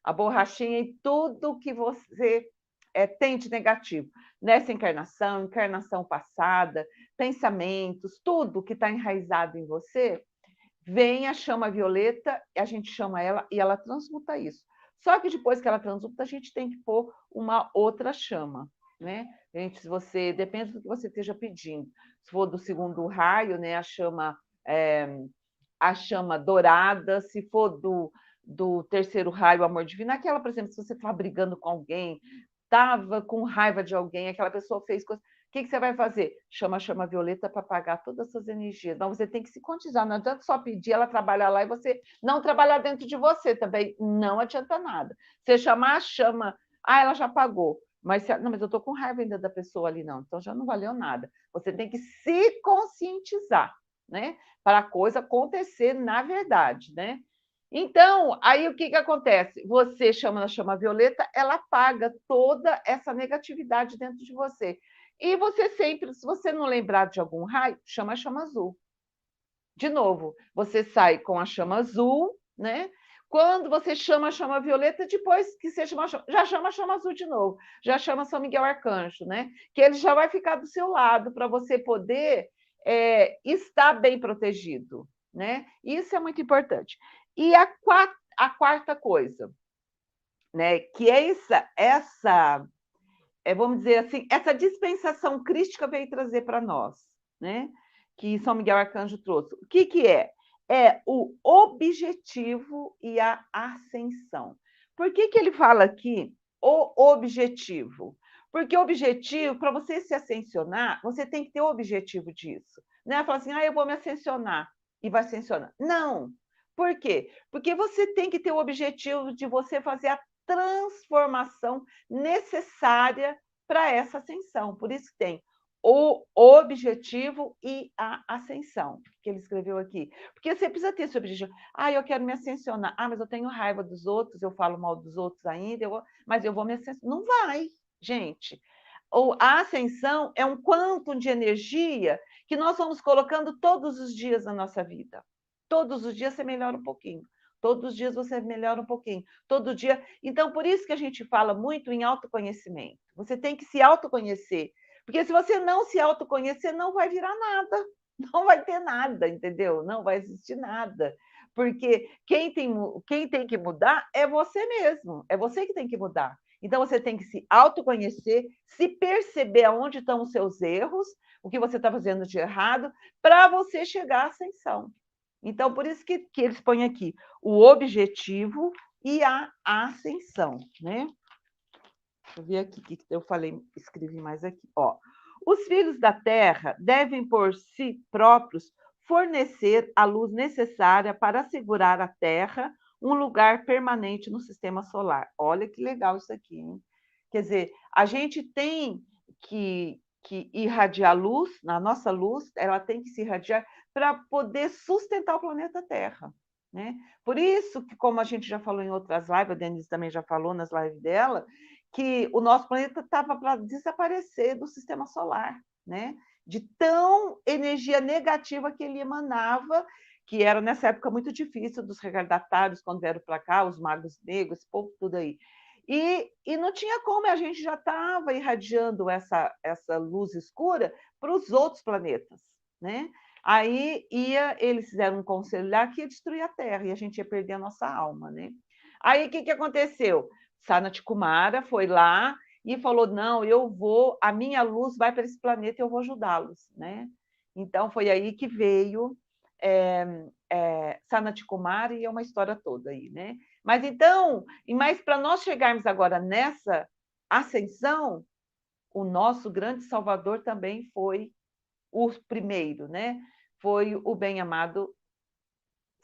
S2: A borrachinha em tudo que você tem de negativo. Nessa encarnação, encarnação passada, pensamentos, tudo que está enraizado em você, vem a chama violeta, a gente chama ela e ela transmuta isso. Só que depois que ela transmuta, a gente tem que pôr uma outra chama, né? Gente, se você depende do que você esteja pedindo. Se for do segundo raio, né, a chama dourada. Se for do terceiro raio, o amor divino, aquela, por exemplo, se você estava brigando com alguém, estava com raiva de alguém, aquela pessoa fez coisa. O que você vai fazer? Chama a chama violeta para apagar todas as suas energias. Não, você tem que se conscientizar. Não adianta só pedir ela trabalhar lá e você não trabalhar dentro de você também. Não adianta nada. Você chamar a chama, ela já apagou. Não, mas eu estou com raiva ainda da pessoa ali, não. Então já não valeu nada. Você tem que se conscientizar, né? Para a coisa acontecer na verdade, né? Então, aí o que acontece? Você chama na chama violeta, ela apaga toda essa negatividade dentro de você. E você sempre, se você não lembrar de algum raio, chama a chama azul. De novo, você sai com a chama azul, né? Quando você chama a chama violeta, depois que você chama, já chama a chama azul de novo, já chama São Miguel Arcanjo, né? Que ele já vai ficar do seu lado para você poder estar bem protegido, né? Isso é muito importante. E a quarta coisa, né? Que é vamos dizer assim, essa dispensação crística veio trazer para nós, né? Que São Miguel Arcanjo trouxe. O que é? É o objetivo e a ascensão. Por que ele fala aqui o objetivo? Porque o objetivo, para você se ascensionar, você tem que ter o objetivo disso. Não é falar assim, eu vou me ascensionar e vai ascensionar. Não! Por quê? Porque você tem que ter o objetivo de você fazer a transformação necessária para essa ascensão. Por isso que tem o objetivo e a ascensão, que ele escreveu aqui. Porque você precisa ter esse objetivo. Ah, eu quero me ascensionar. Ah, mas eu tenho raiva dos outros, eu falo mal dos outros ainda, mas eu vou me ascensionar. Não vai, gente. A ascensão é um quantum de energia que nós vamos colocando todos os dias na nossa vida. Todos os dias você melhora um pouquinho. Todos os dias você melhora um pouquinho. Todo dia. Então, por isso que a gente fala muito em autoconhecimento. Você tem que se autoconhecer. Porque se você não se autoconhecer, não vai virar nada. Não vai ter nada, entendeu? Não vai existir nada. Porque quem tem que mudar é você mesmo. É você que tem que mudar. Então, você tem que se autoconhecer, se perceber aonde estão os seus erros, o que você está fazendo de errado, para você chegar à ascensão. Então, por isso que eles põem aqui o objetivo e a ascensão, né? Deixa eu ver aqui o que eu falei, escrevi mais aqui. Ó, os filhos da Terra devem, por si próprios, fornecer a luz necessária para assegurar à Terra um lugar permanente no sistema solar. Olha que legal isso aqui, hein? Quer dizer, a gente tem que irradiar luz, na nossa luz, ela tem que se irradiar para poder sustentar o planeta Terra. Né? Por isso que, como a gente já falou em outras lives, a Denise também já falou nas lives dela, que o nosso planeta estava para desaparecer do sistema solar, né? De tão energia negativa que ele emanava, que era nessa época muito difícil dos retardatários, quando vieram para cá, os magos negros, esse povo tudo aí. E não tinha como, a gente já estava irradiando essa luz escura para os outros planetas, né? Aí eles fizeram um conselho lá que ia destruir a Terra e a gente ia perder a nossa alma, né? Aí o que aconteceu? Sanat Kumara foi lá e falou: não, a minha luz vai para esse planeta e eu vou ajudá-los, né? Então foi aí que veio Sanat Kumara e é uma história toda aí, né? Mas para nós chegarmos agora nessa ascensão, o nosso grande salvador também foi o primeiro, né? Foi o bem-amado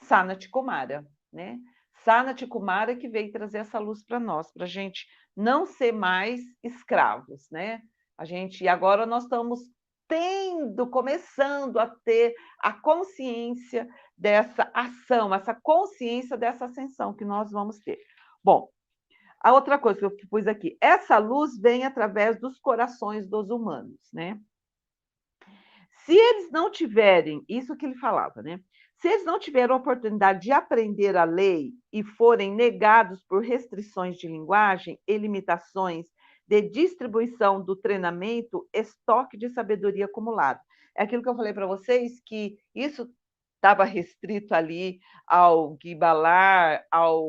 S2: Sanat Kumara, né? Sanat Kumara que veio trazer essa luz para nós, para a gente não ser mais escravos, né? E agora nós estamos começando a ter a consciência dessa ação, essa consciência dessa ascensão que nós vamos ter. Bom, a outra coisa que eu pus aqui, essa luz vem através dos corações dos humanos, né? Se eles não tiverem, isso que ele falava, né? Se eles não tiverem a oportunidade de aprender a lei e forem negados por restrições de linguagem e limitações de distribuição do treinamento, estoque de sabedoria acumulado. É aquilo que eu falei para vocês, que isso estava restrito ali ao Guibalar, ao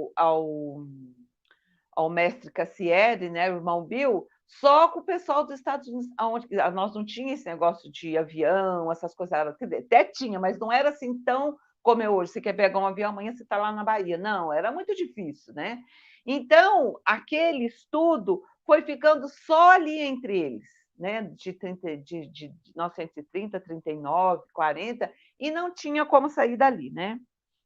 S2: mestre Cassiere, né, o irmão Bill, só com o pessoal dos Estados Unidos, onde nós não tinha esse negócio de avião, essas coisas, até tinha, mas não era assim tão como é hoje. Você quer pegar um avião, amanhã você está lá na Bahia. Não, era muito difícil, né? Então, aquele estudo foi ficando só ali entre eles, né? De 1930, 39, 40, e não tinha como sair dali, né?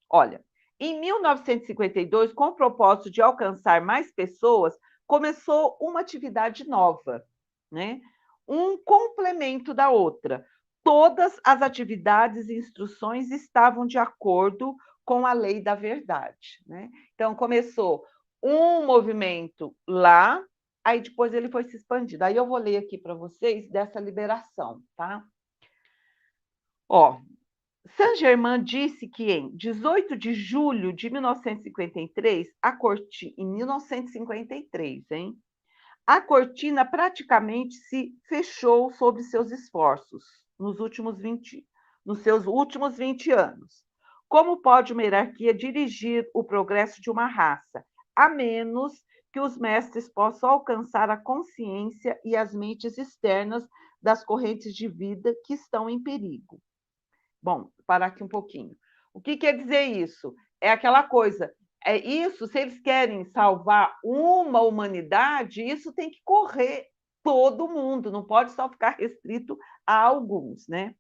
S2: Olha, em 1952, com o propósito de alcançar mais pessoas, começou uma atividade nova, né? Um complemento da outra. Todas as atividades e instruções estavam de acordo com a lei da verdade, né? Então, começou um movimento lá, aí depois ele foi se expandindo. Aí eu vou ler aqui para vocês dessa liberação, tá? Ó, Saint-Germain disse que em 18 de julho de 1953, em 1953, hein? A cortina praticamente se fechou sobre seus esforços nos seus últimos 20 anos. Como pode uma hierarquia dirigir o progresso de uma raça, a menos que os mestres possam alcançar a consciência e as mentes externas das correntes de vida que estão em perigo? Bom, parar aqui um pouquinho. O que quer dizer isso? É aquela coisa, se eles querem salvar uma humanidade, isso tem que correr todo mundo, não pode só ficar restrito a alguns, né?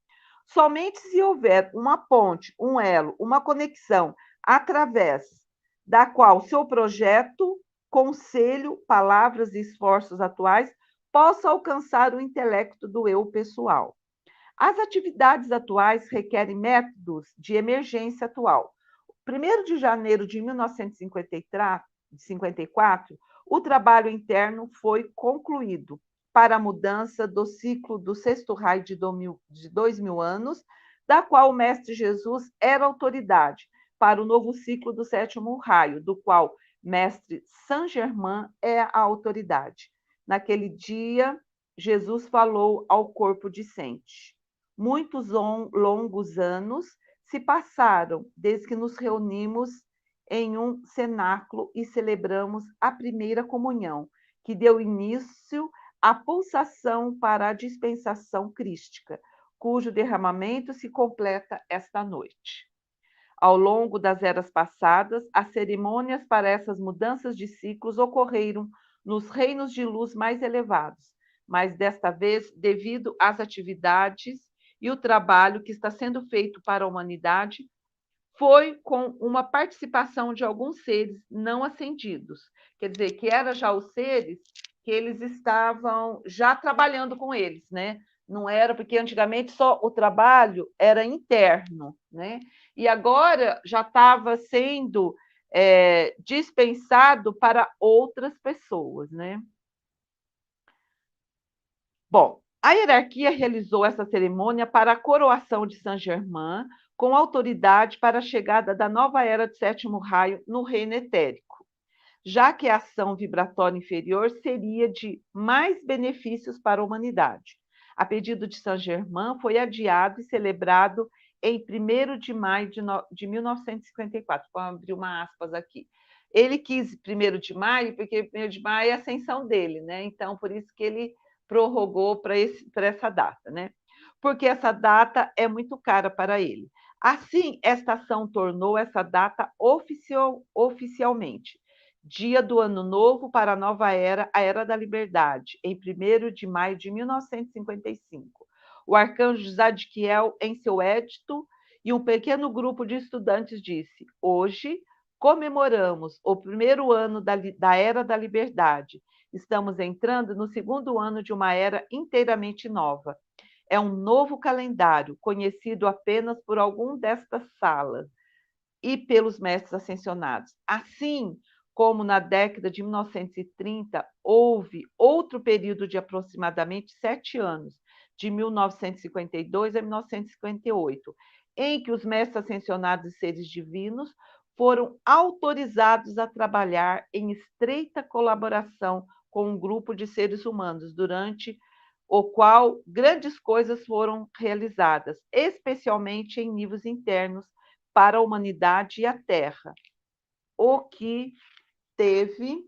S2: Somente se houver uma ponte, um elo, uma conexão, através da qual seu projeto, conselho, palavras e esforços atuais possa alcançar o intelecto do eu pessoal. As atividades atuais requerem métodos de emergência atual. 1º de janeiro de 1954, o trabalho interno foi concluído para a mudança do ciclo do sexto raio de 2000 anos, da qual o Mestre Jesus era autoridade, para o novo ciclo do sétimo raio, do qual Mestre Saint-Germain é a autoridade. Naquele dia, Jesus falou ao corpo discente. Muitos longos anos se passaram desde que nos reunimos em um cenáculo e celebramos a primeira comunhão, que deu início à pulsação para a dispensação crística, cujo derramamento se completa esta noite. Ao longo das eras passadas, as cerimônias para essas mudanças de ciclos ocorreram nos reinos de luz mais elevados, mas desta vez, devido às atividades e o trabalho que está sendo feito para a humanidade, foi com uma participação de alguns seres não ascendidos. Quer dizer, que eram já os seres que eles estavam já trabalhando com eles, né? Não era, porque antigamente só o trabalho era interno, né? E agora já estava sendo dispensado para outras pessoas, né? Bom, a hierarquia realizou essa cerimônia para a coroação de Saint-Germain, com autoridade para a chegada da nova era do sétimo raio no reino etérico, já que a ação vibratória inferior seria de mais benefícios para a humanidade. A pedido de Saint-Germain, foi adiado e celebrado em 1º de maio de 1954. Vou abrir uma aspas aqui. Ele quis 1º de maio, porque 1º de maio é a ascensão dele, né? Então, por isso que ele prorrogou para essa data, né? Porque essa data é muito cara para ele. Assim, esta ação tornou essa data oficialmente dia do Ano Novo para a nova era, a Era da Liberdade, em 1º de maio de 1955. O arcanjo Zadkiel, em seu édito, e um pequeno grupo de estudantes disse: hoje comemoramos o 1º ano da Era da Liberdade. Estamos entrando no 2º ano de uma era inteiramente nova. É um novo calendário, conhecido apenas por algum destas salas e pelos mestres ascensionados. Assim como na década de 1930, houve outro período de aproximadamente 7 anos, de 1952 a 1958, em que os mestres ascensionados e seres divinos foram autorizados a trabalhar em estreita colaboração com um grupo de seres humanos, durante o qual grandes coisas foram realizadas, especialmente em níveis internos para a humanidade e a Terra, o que teve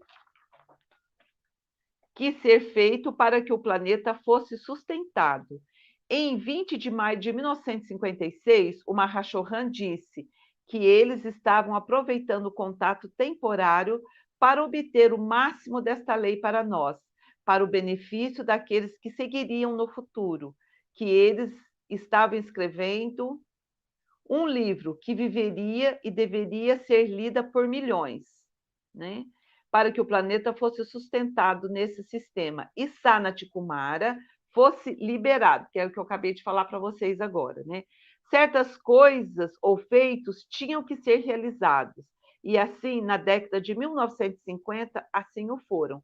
S2: que ser feito para que o planeta fosse sustentado. Em 20 de maio de 1956, o Mahashohan disse que eles estavam aproveitando o contato temporário para obter o máximo desta lei para nós, para o benefício daqueles que seguiriam no futuro, que eles estavam escrevendo um livro que viveria e deveria ser lida por milhões, né? Para que o planeta fosse sustentado nesse sistema e Sanat Kumara fosse liberado, que é o que eu acabei de falar para vocês agora, né? Certas coisas ou feitos tinham que ser realizados, e assim, na década de 1950, assim o foram.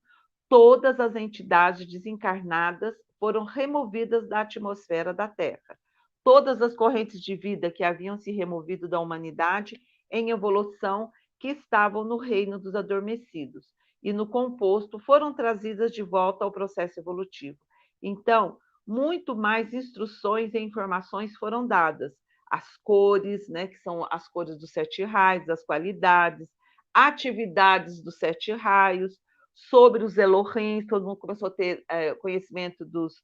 S2: Todas as entidades desencarnadas foram removidas da atmosfera da Terra. Todas as correntes de vida que haviam se removido da humanidade em evolução, que estavam no reino dos adormecidos e no composto, foram trazidas de volta ao processo evolutivo. Então, muito mais instruções e informações foram dadas. As cores, né, que são as cores dos 7 raios, as qualidades, atividades dos 7 raios, sobre os Elohim, todo mundo começou a ter conhecimento dos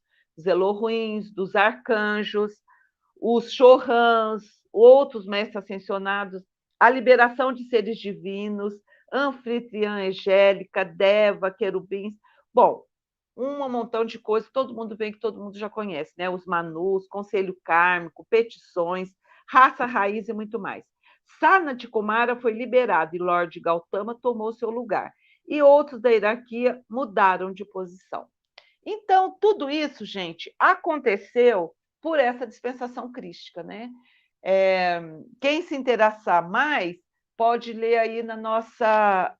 S2: Elohim, dos arcanjos, os Chohans, outros mestres ascensionados, a liberação de seres divinos, anfitriã angélica, Deva, querubins. Bom, um montão de coisas, todo mundo vem que todo mundo já conhece, né? Os Manus, Conselho Kármico, petições, raça raiz e muito mais. Sanat Kumara foi liberado e Lord Gautama tomou seu lugar. E outros da hierarquia mudaram de posição. Então, tudo isso, gente, aconteceu por essa dispensação crística, né? Quem se interessar mais pode ler aí nas nossas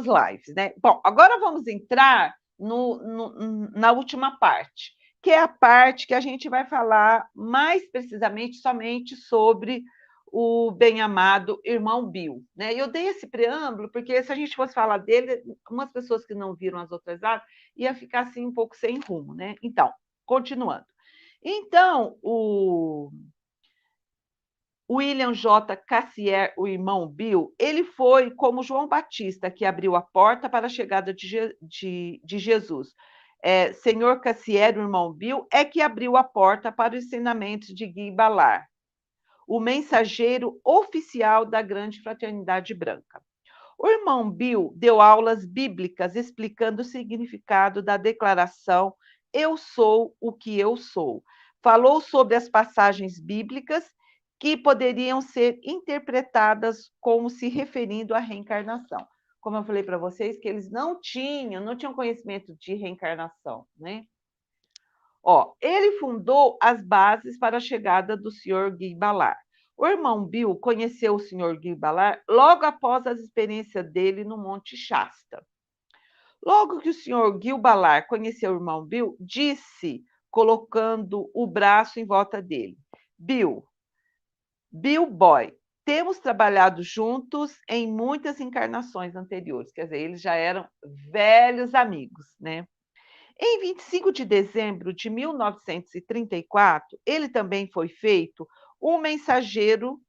S2: lives, né? Bom, agora vamos entrar na última parte, que é a parte que a gente vai falar mais precisamente somente sobre o bem-amado irmão Bill, né? Eu dei esse preâmbulo porque se a gente fosse falar dele, umas pessoas que não viram as outras áreas ia ficar assim um pouco sem rumo, né? Então, continuando. Então, o William J. Cassier, o irmão Bill, ele foi como João Batista, que abriu a porta para a chegada de Jesus. Senhor Cassier, o irmão Bill, é que abriu a porta para os ensinamentos de Guy Ballard, o mensageiro oficial da Grande Fraternidade Branca. O irmão Bill deu aulas bíblicas explicando o significado da declaração "Eu sou o que eu sou". Falou sobre as passagens bíblicas que poderiam ser interpretadas como se referindo à reencarnação. Como eu falei para vocês, que eles não tinham conhecimento de reencarnação, né? Ele fundou as bases para a chegada do Sr. Guy Ballard. O irmão Bill conheceu o Sr. Guy Ballard logo após as experiências dele no Monte Shasta. Logo que o Sr. Guy Ballard conheceu o irmão Bill, disse, colocando o braço em volta dele: Bill Boy, temos trabalhado juntos em muitas encarnações anteriores. Quer dizer, eles já eram velhos amigos, né? Em 25 de dezembro de 1934, ele também foi feito um mensageiro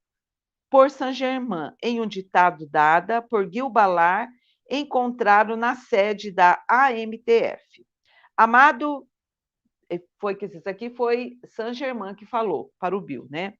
S2: por Saint-Germain, em um ditado dada por Guy Ballard, encontrado na sede da AMTF. Amado, isso aqui foi Saint-Germain que falou para o Bill, né?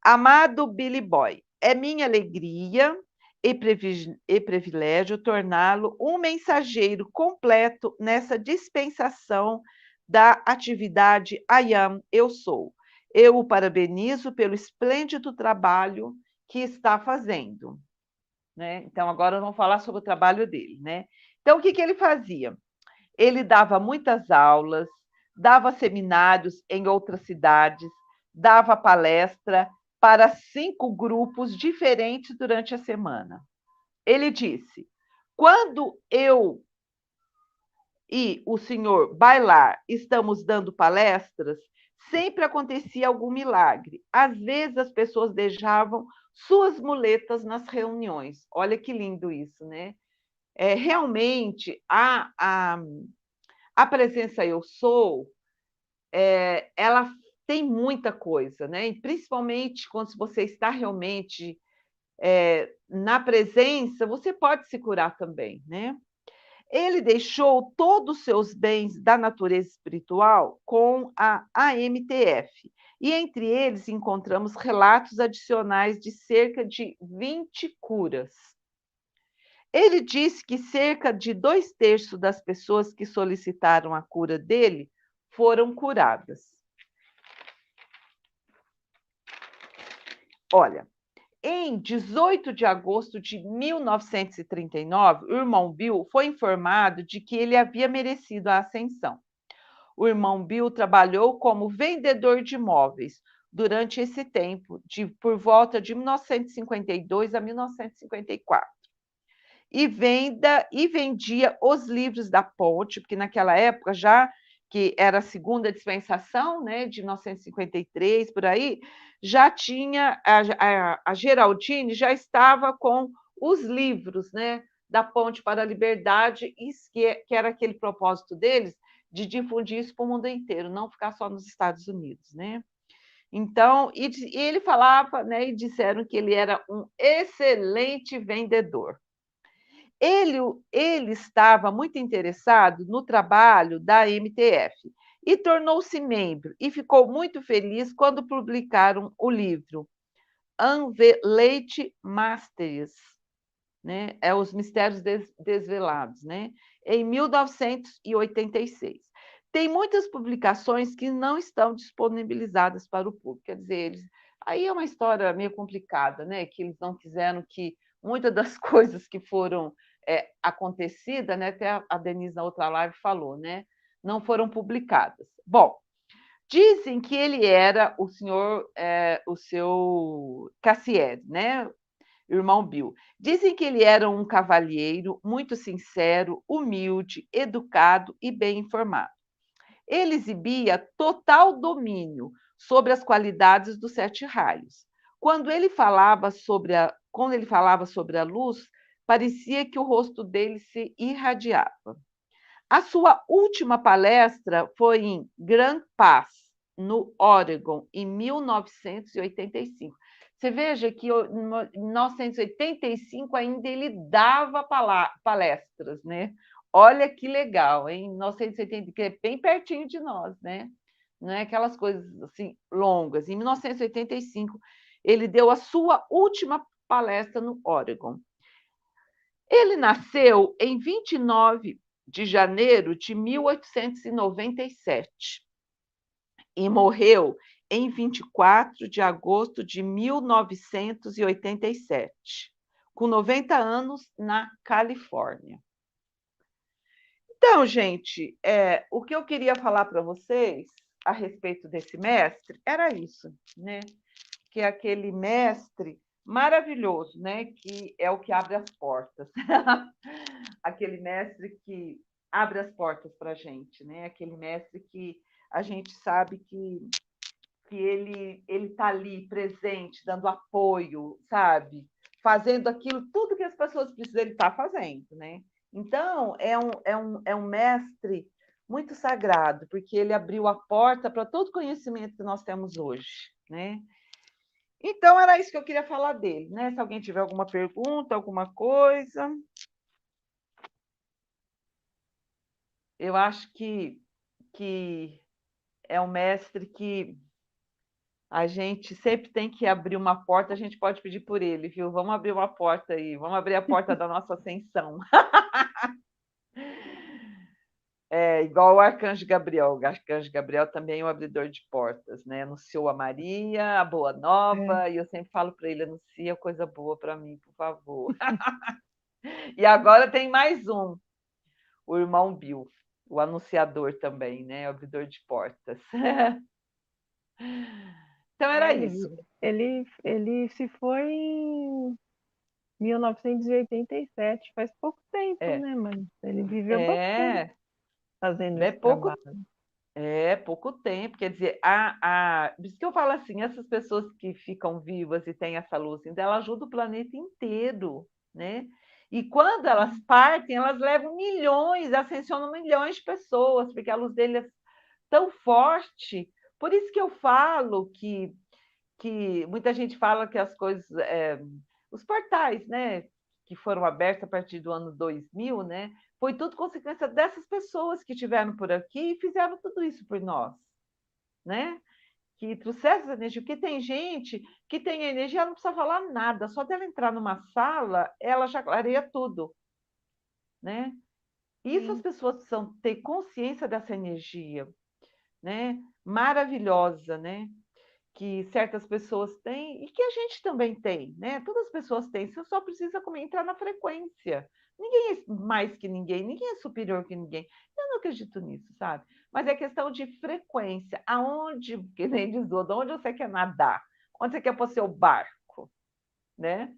S2: Amado Billy Boy, é minha alegria e privilégio torná-lo um mensageiro completo nessa dispensação da atividade I Am, eu sou. Eu o parabenizo pelo esplêndido trabalho que está fazendo. Né? Então, agora vamos falar sobre o trabalho dele. Né? Então, o que ele fazia? Ele dava muitas aulas, dava seminários em outras cidades, dava palestra para 5 grupos diferentes durante a semana. Ele disse: quando eu e o senhor Ballard estamos dando palestras, sempre acontecia algum milagre. Às vezes as pessoas deixavam suas muletas nas reuniões. Olha que lindo isso, né? Realmente, a presença Eu Sou, ela tem muita coisa, né? E principalmente quando você está realmente na presença, você pode se curar também, né? Ele deixou todos os seus bens da natureza espiritual com a AMTF, e entre eles encontramos relatos adicionais de cerca de 20 curas. Ele disse que cerca de 2/3 das pessoas que solicitaram a cura dele foram curadas. Olha, em 18 de agosto de 1939, o irmão Bill foi informado de que ele havia merecido a ascensão. O irmão Bill trabalhou como vendedor de imóveis durante esse tempo, por volta de 1952 a 1954. E vendia os livros da Ponte, porque naquela época, já que era a segunda dispensação, né, de 1953, por aí, já tinha, a Geraldine já estava com os livros, né, da Ponte para a Liberdade, que era aquele propósito deles, de difundir isso para o mundo inteiro, não ficar só nos Estados Unidos, né? Então, e ele falava, né, e disseram que ele era um excelente vendedor. Ele estava muito interessado no trabalho da MTF e tornou-se membro, e ficou muito feliz quando publicaram o livro Unveiled Mysteries, né? Os Mistérios Desvelados, né? Em 1986. tem muitas publicações que não estão disponibilizadas para o público. Quer dizer, aí é uma história meio complicada, né? Que eles não quiseram que muitas das coisas que foram acontecidas, né? Até a Denise na outra live falou, né? Não foram publicadas. Bom, dizem que ele era o seu Cassier, né? Irmão Bill. Dizem que ele era um cavalheiro muito sincero, humilde, educado e bem informado. Ele exibia total domínio sobre as qualidades dos sete raios. Quando ele falava sobre a luz, parecia que o rosto dele se irradiava. A sua última palestra foi em Grand Pass, no Oregon, em 1985. Você veja que em 1985 ainda ele dava palestras, né? Olha que legal, hein? 1980, que é bem pertinho de nós, né? Não é aquelas coisas assim longas. Em 1985, ele deu a sua última palestra no Oregon. Ele nasceu em 29 de janeiro de 1897 e morreu em 24 de agosto de 1987, com 90 anos na Califórnia. Então, gente, o que eu queria falar para vocês a respeito desse mestre era isso, né? Que é aquele mestre maravilhoso, né? Que é o que abre as portas. Aquele mestre que abre as portas para a gente, né? Aquele mestre que a gente sabe que ele está ali presente, dando apoio, sabe? Fazendo aquilo, tudo que as pessoas precisam, ele está fazendo, né? Então, é um mestre muito sagrado, porque ele abriu a porta para todo o conhecimento que nós temos hoje, né? Então, era isso que eu queria falar dele, né? Se alguém tiver alguma pergunta, alguma coisa. Eu acho que é um mestre que a gente sempre tem que abrir uma porta, a gente pode pedir por ele, viu? Vamos abrir uma porta aí, vamos abrir a porta da nossa ascensão. É igual o Arcanjo Gabriel. O Arcanjo Gabriel também é um abridor de portas, né? Anunciou a Maria, a boa
S1: É.
S2: nova, e eu sempre falo para ele: anuncia coisa boa para mim, por favor. E agora tem mais um, o irmão Bill, o anunciador também, né? O abridor de portas. Então era
S1: Ele,
S2: isso.
S1: ele se foi em 1987, faz pouco tempo,
S2: É,
S1: né? Mas ele viveu bastante
S2: é,
S1: fazendo
S2: é
S1: esse
S2: pouco,
S1: trabalho.
S2: pouco tempo. Quer dizer, por isso que eu falo assim, essas pessoas que ficam vivas e têm essa luz, ainda ela ajuda o planeta inteiro, né? E quando elas partem, elas levam milhões, ascensionam milhões de pessoas, porque a luz dele é tão forte. Por isso que eu falo que muita gente fala que as coisas, os portais, né, que foram abertos a partir do ano 2000, né, foi tudo consequência dessas pessoas que estiveram por aqui e fizeram tudo isso por nós, né? Que trouxeram essa energia, porque tem gente que tem energia, ela não precisa falar nada, só dela entrar numa sala, ela já clareia tudo, né? Isso as
S1: Sim.
S2: pessoas precisam ter consciência dessa energia, né? Maravilhosa, né? Que certas pessoas têm e que a gente também tem, né? Todas as pessoas têm, você só precisa entrar na frequência. Ninguém é mais que ninguém, ninguém é superior que ninguém. Eu não acredito nisso, sabe? Mas é questão de frequência. Aonde, que nem diz o onde você quer nadar? Onde você quer pôr seu barco, né?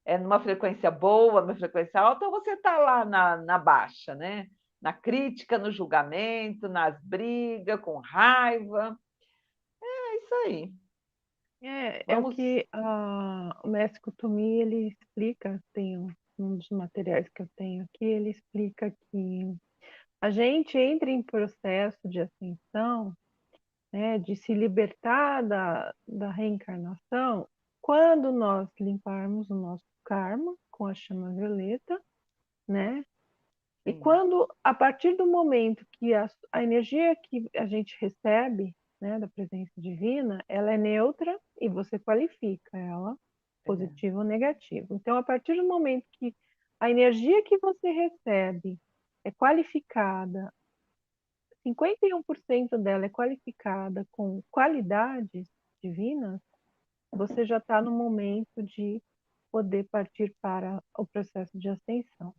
S2: É numa frequência boa, numa frequência alta, ou você está lá na baixa, né? Na crítica, no julgamento, nas brigas, com raiva. É isso aí.
S1: É o
S2: Vamos.
S1: que o mestre Kutumi, ele explica, tem um dos materiais que eu tenho aqui, ele explica que a gente entra em processo de ascensão, né, de se libertar da reencarnação, quando nós limparmos o nosso karma com a chama violeta, né? E
S2: Sim,
S1: quando, a partir do momento que a energia que a gente recebe, né, da presença divina, ela é neutra e você qualifica ela,
S2: é,
S1: positivo ou negativo. Então, a partir do momento que a energia que você recebe é qualificada, 51% dela é qualificada com qualidades divinas, você já está no momento de poder partir para o processo de ascensão.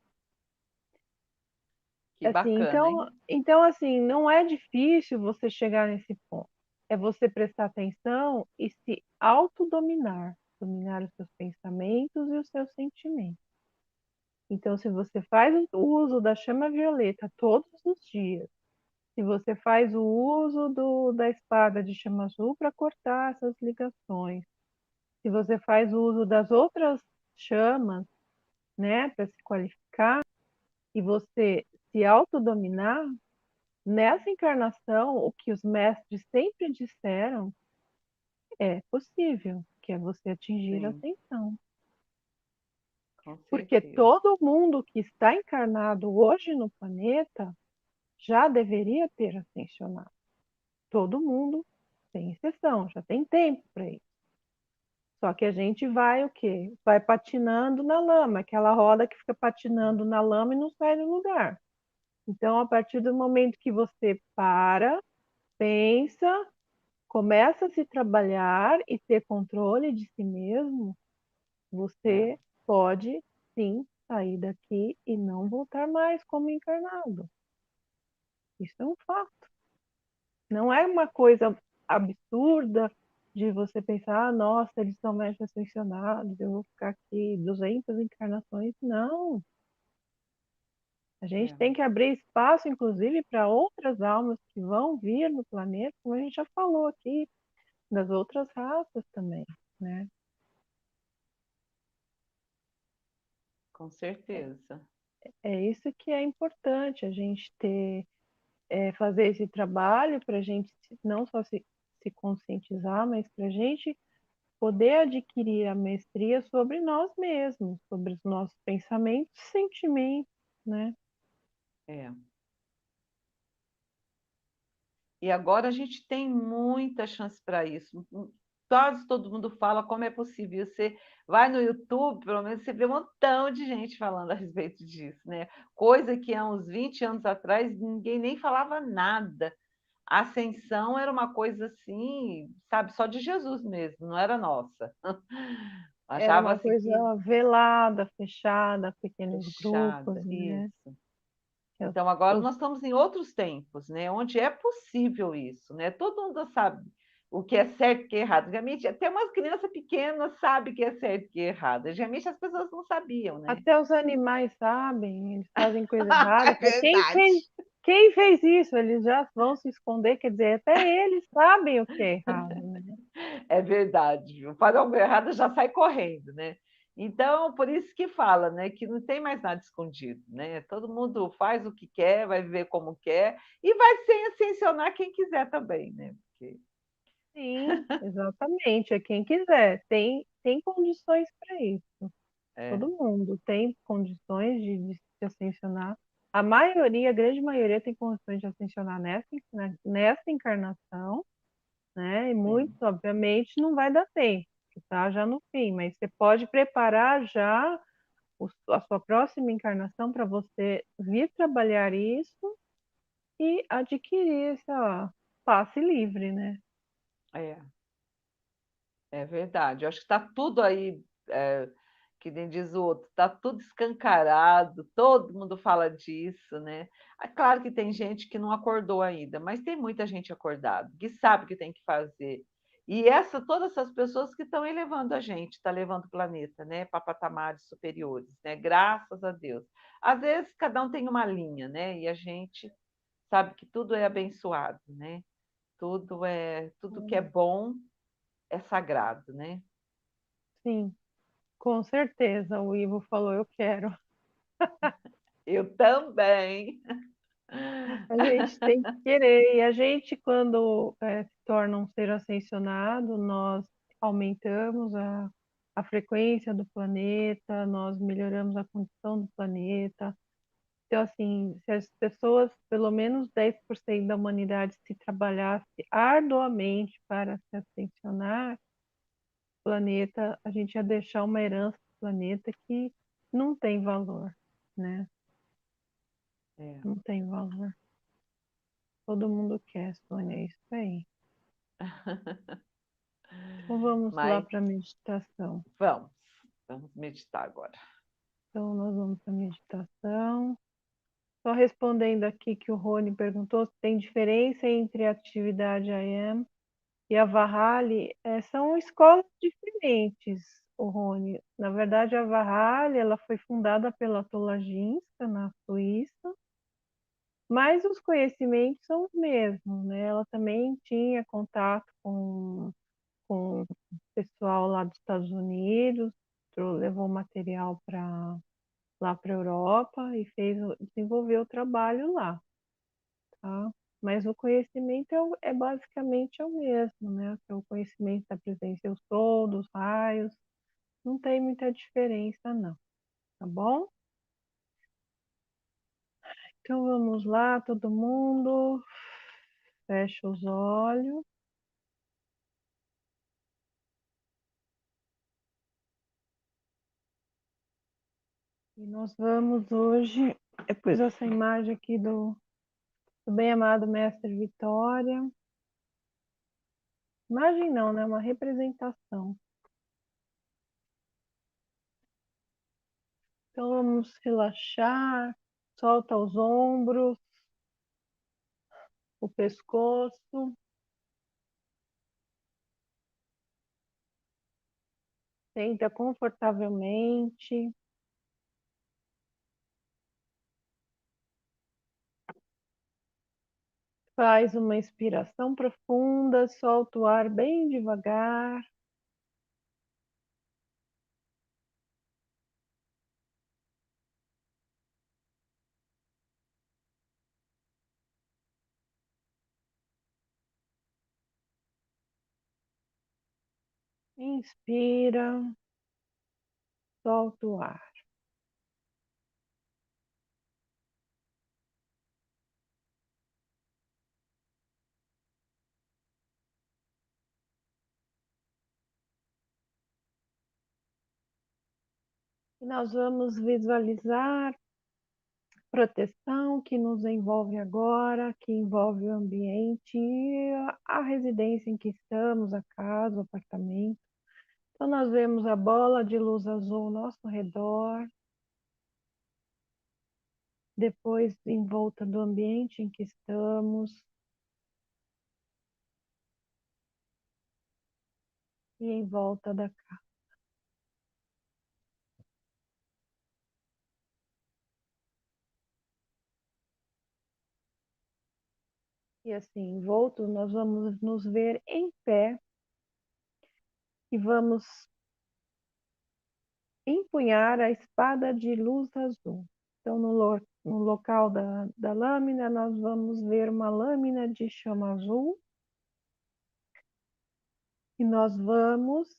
S2: Que
S1: Assim,
S2: bacana, hein?
S1: então, assim, não é difícil você chegar nesse ponto. É você prestar atenção e se autodominar, dominar os seus pensamentos e os seus sentimentos. Então, se você faz o uso da chama violeta todos os dias, se você faz o uso da espada de chama azul para cortar essas ligações, se você faz o uso das outras chamas, né, para se qualificar, e você se autodominar, nessa encarnação, o que os mestres sempre disseram é possível, que é você atingir a
S2: Sim,
S1: ascensão.
S2: com
S1: Porque
S2: certeza.
S1: todo mundo que está encarnado hoje no planeta já deveria ter ascensionado. Todo mundo, sem exceção, já tem tempo para isso. Só que a gente vai o quê? Vai patinando na lama, aquela roda que fica patinando na lama e não sai do lugar. Então, a partir do momento que você para, pensa, começa a se trabalhar e ter controle de si mesmo,
S2: É,
S1: você pode sim sair daqui e não voltar mais como encarnado. Isso é um fato. Não é uma coisa absurda de você pensar, ah, nossa, eles são mestres ascensionados, eu vou ficar aqui 200 encarnações. Não. A gente
S2: é,
S1: tem que abrir espaço, inclusive, para outras almas que vão vir no planeta, como a gente já falou aqui, das outras raças também, né?
S2: com certeza.
S1: É isso que é importante, a gente fazer esse trabalho para a gente não só se conscientizar, mas para a gente poder adquirir a mestria sobre nós mesmos, sobre os nossos pensamentos e sentimentos, né?
S2: É. E agora a gente tem muita chance para isso. Quase todo mundo fala como é possível. Você vai no YouTube, pelo menos você vê um montão de gente falando a respeito disso, né? Coisa que há uns 20 anos atrás ninguém nem falava nada. A ascensão era uma coisa assim, sabe, só de Jesus mesmo, não era nossa.
S1: Era uma
S2: Achava-se que
S1: coisa velada, fechada, pequenos
S2: fechada,
S1: grupos, né?
S2: isso. Então, agora
S1: Os,
S2: nós estamos em outros tempos, né, onde é possível isso, né? Todo mundo sabe o que é certo e o que é errado. Antigamente, até umas crianças pequenas sabem o que é certo e o que é errado. Antigamente, as pessoas não sabiam, né?
S1: Até os animais sabem, eles fazem coisa errada.
S2: É verdade.
S1: Quem fez isso? Eles já vão se esconder, quer dizer, até eles sabem o que é errado, né?
S2: É verdade, viu? Para algo errado já sai correndo, né? Então, por isso que fala, né, que não tem mais nada escondido, né? Todo mundo faz o que quer, vai viver como quer e vai sem ascensionar quem quiser também, né? Porque,
S1: Sim, exatamente. É quem quiser. Tem condições para isso.
S2: é,
S1: Todo mundo tem condições de se ascensionar. A maioria, a grande maioria, tem condições de ascensionar nessa encarnação, né? E muitos,
S2: sim,
S1: obviamente, não vai dar tempo, que tá já no fim, mas você pode preparar já a sua próxima encarnação para você vir trabalhar isso e adquirir essa passe livre, né?
S2: é, é verdade. Eu acho que está tudo aí, que nem diz o outro, está tudo escancarado, todo mundo fala disso, né? É claro que tem gente que não acordou ainda, mas tem muita gente acordada, que sabe o que tem que fazer. E todas essas pessoas que estão elevando a gente, está levando o planeta, né, para patamares superiores, né? Graças a Deus. Às vezes cada um tem uma linha, né? E a gente sabe que tudo é abençoado, né? Tudo que é bom é sagrado, né?
S1: Sim, com certeza. O Ivo falou, eu quero.
S2: Eu também.
S1: A gente tem que querer. E a gente, quando se torna um ser ascensionado, nós aumentamos a frequência do planeta, nós melhoramos a condição do planeta. Então, assim, se as pessoas, pelo menos 10% da humanidade, se trabalhasse arduamente para se ascensionar, o planeta, a gente ia deixar uma herança do planeta que não tem valor, né?
S2: É,
S1: Não tem valor. Todo mundo quer, Sônia, é isso aí. Então vamos lá
S2: Mas
S1: para a meditação.
S2: vamos meditar agora.
S1: Então nós vamos para a meditação. Só respondendo aqui que o Rony perguntou se tem diferença entre a atividade IAM e a Vahali. São escolas diferentes, o Rony. Na verdade, a Vahali ela foi fundada pela Tolajinska, na Suíça, mas os conhecimentos são os mesmos, né? Ela também tinha contato com o pessoal lá dos Estados Unidos, levou material para lá para a Europa e desenvolveu o trabalho lá, tá? Mas o conhecimento é basicamente o mesmo, né? Que é o conhecimento da presença eu sou, dos raios, não tem muita diferença não, tá bom? Então vamos lá, todo mundo, fecha os olhos. E nós vamos hoje, eu pus essa imagem aqui do bem-amado Mestre Vitória. Imagem não, né? Uma representação. Então vamos relaxar, solta os ombros, o pescoço. Senta confortavelmente. Faz uma inspiração profunda, solta o ar bem devagar. Inspira, solta o ar. E nós vamos visualizar proteção que nos envolve agora, que envolve o ambiente e a residência em que estamos, a casa, o apartamento. Então, nós vemos a bola de luz azul ao nosso redor, depois em volta do ambiente em que estamos e em volta da casa. E assim, envolto, nós vamos nos ver em pé e vamos empunhar a espada de luz azul. Então, no local da lâmina, nós vamos ver uma lâmina de chama azul e nós vamos,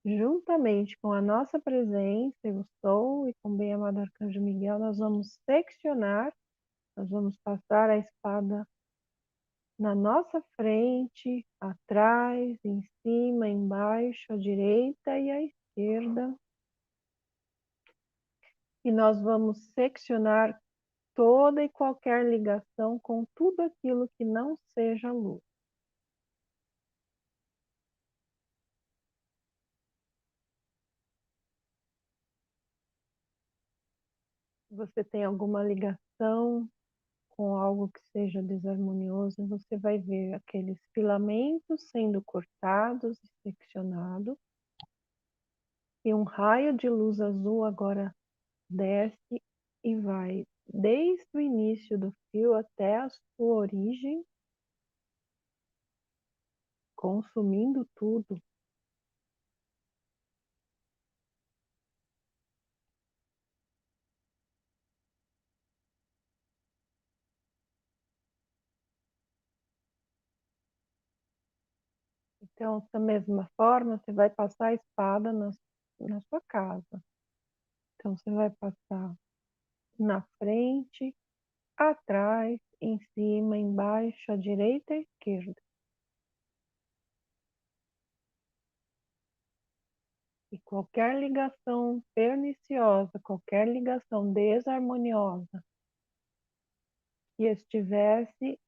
S1: juntamente com a nossa presença, eu sou, e com o bem-amado Arcanjo Miguel, nós vamos seccionar, nós vamos passar a espada na nossa frente, atrás, em cima, embaixo, à direita e à esquerda. E nós vamos seccionar toda e qualquer ligação com tudo aquilo que não seja luz. Se você tem alguma ligação com algo que seja desarmonioso, você vai ver aqueles filamentos sendo cortados e seccionados. E um raio de luz azul agora desce e vai desde o início do fio até a sua origem, consumindo tudo. Então, da mesma forma, você vai passar a espada na sua casa. Então, você vai passar na frente, atrás, em cima, embaixo, à direita e à esquerda. E qualquer ligação perniciosa, qualquer ligação desarmoniosa e estivesse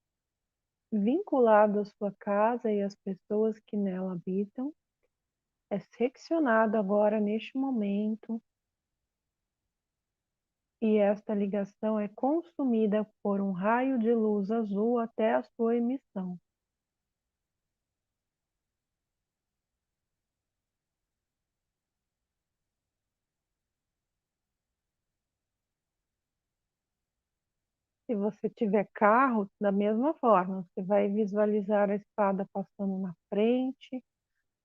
S1: vinculado à sua casa e às pessoas que nela habitam, é seccionado agora neste momento e esta ligação é consumida por um raio de luz azul até a sua emissão. Se você tiver carro, da mesma forma, você vai visualizar a espada passando na frente,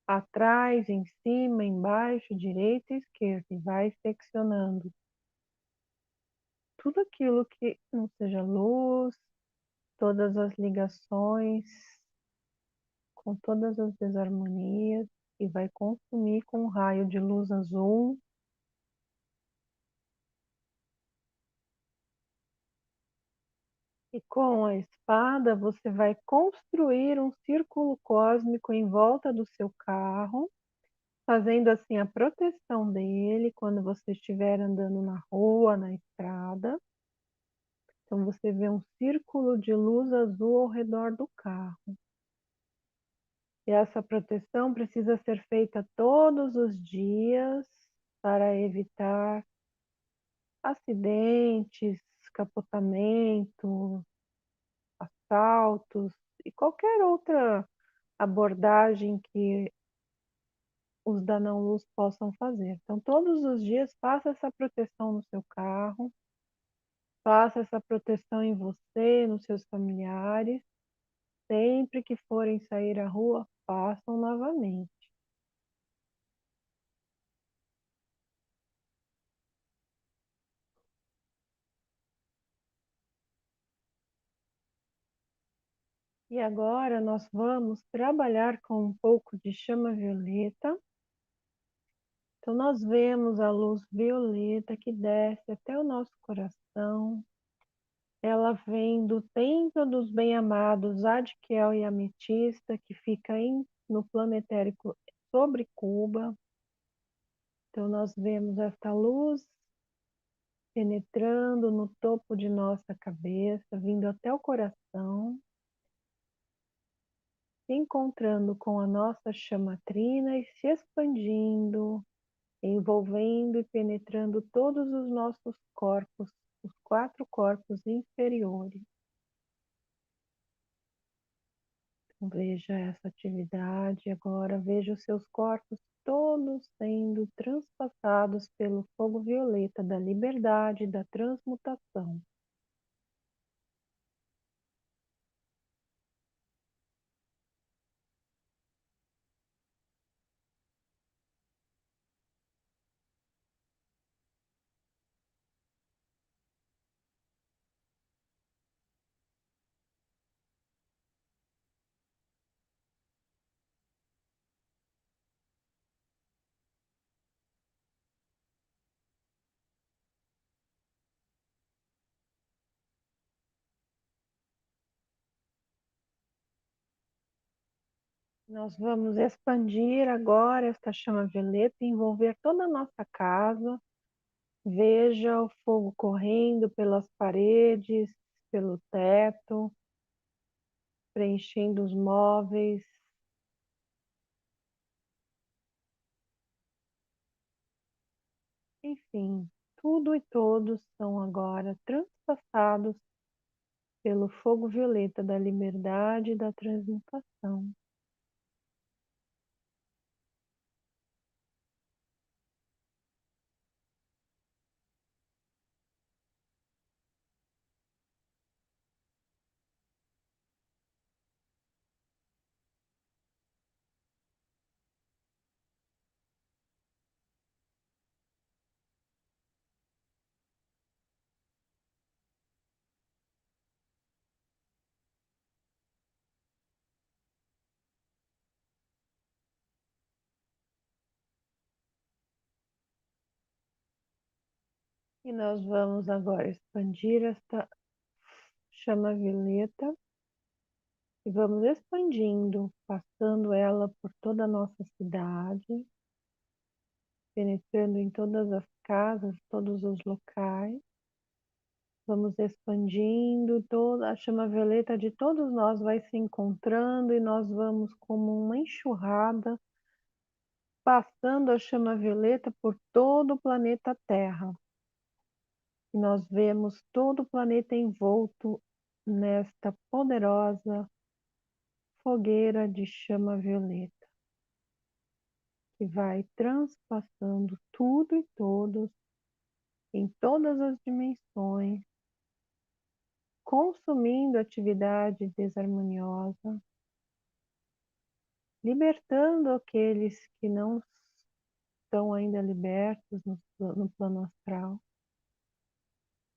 S1: atrás, em cima, embaixo, direita e esquerda, e vai seccionando tudo aquilo que não seja luz, todas as ligações, com todas as desarmonias, e vai consumir com um raio de luz azul. E com a espada você vai construir um círculo cósmico em volta do seu carro, fazendo assim a proteção dele quando você estiver andando na rua, na estrada. Então você vê um círculo de luz azul ao redor do carro. E essa proteção precisa ser feita todos os dias para evitar acidentes, capotamento, assaltos e qualquer outra abordagem que os da não-luz possam fazer. Então, todos os dias, faça essa proteção no seu carro, faça essa proteção em você, nos seus familiares. Sempre que forem sair à rua, façam novamente. E agora nós vamos trabalhar com um pouco de chama violeta. Então, nós vemos a luz violeta que desce até o nosso coração. Ela vem do templo dos bem-amados Zadkiel e Ametista, que fica no planetérico sobre Cuba. Então, nós vemos esta luz penetrando no topo de nossa cabeça, vindo até o coração, se encontrando com a nossa chama trina e se expandindo, envolvendo e penetrando todos os nossos corpos, os 4 corpos inferiores. Então, veja essa atividade agora, veja os seus corpos todos sendo transpassados pelo fogo violeta da liberdade e da transmutação. Nós vamos expandir agora esta chama violeta e envolver toda a nossa casa. Veja o fogo correndo pelas paredes, pelo teto, preenchendo os móveis. Enfim, tudo e todos são agora transpassados pelo fogo violeta da liberdade e da transmutação. E nós vamos agora expandir esta chama violeta e vamos expandindo, passando ela por toda a nossa cidade, penetrando em todas as casas, todos os locais. Vamos expandindo, toda a chama violeta de todos nós vai se encontrando e nós vamos como uma enxurrada passando a chama violeta por todo o planeta Terra. E nós vemos todo o planeta envolto nesta poderosa fogueira de chama violeta, que vai transpassando tudo e todos em todas as dimensões, consumindo atividade desarmoniosa, libertando aqueles que não estão ainda libertos no plano astral,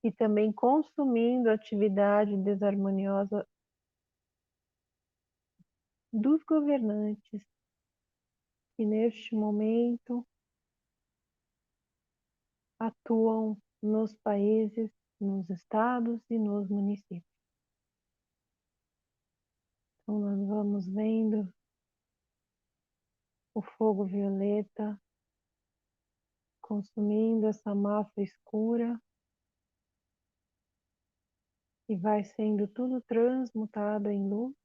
S1: e também consumindo atividade desarmoniosa dos governantes que neste momento atuam nos países, nos estados e nos municípios. Então nós vamos vendo o fogo violeta consumindo essa massa escura e vai sendo tudo transmutado em luz.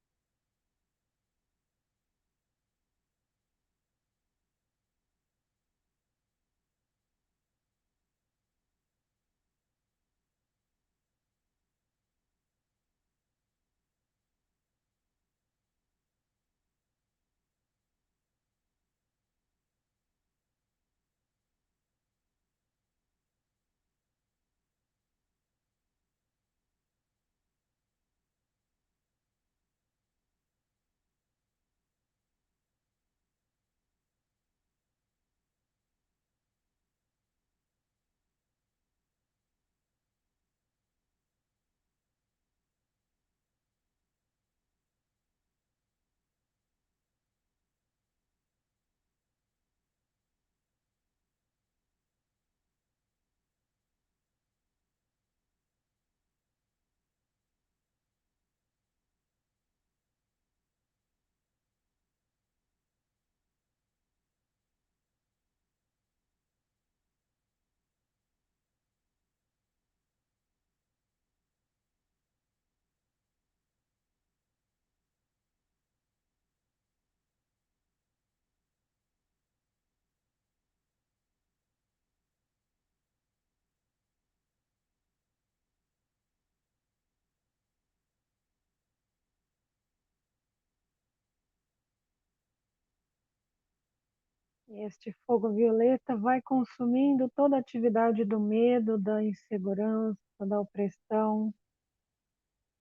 S1: Este fogo violeta vai consumindo toda a atividade do medo, da insegurança, da opressão,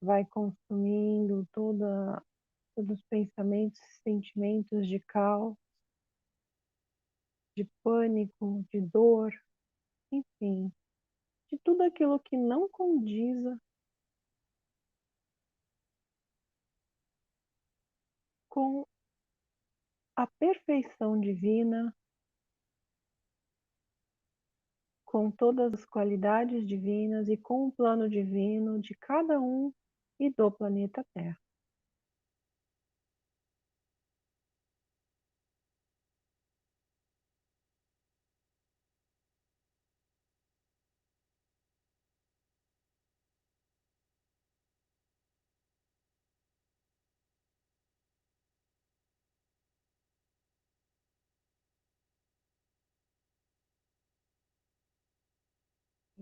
S1: vai consumindo todos os pensamentos e sentimentos de caos, de pânico, de dor, enfim, de tudo aquilo que não condiza com a perfeição divina, com todas as qualidades divinas e com o plano divino de cada um e do planeta Terra.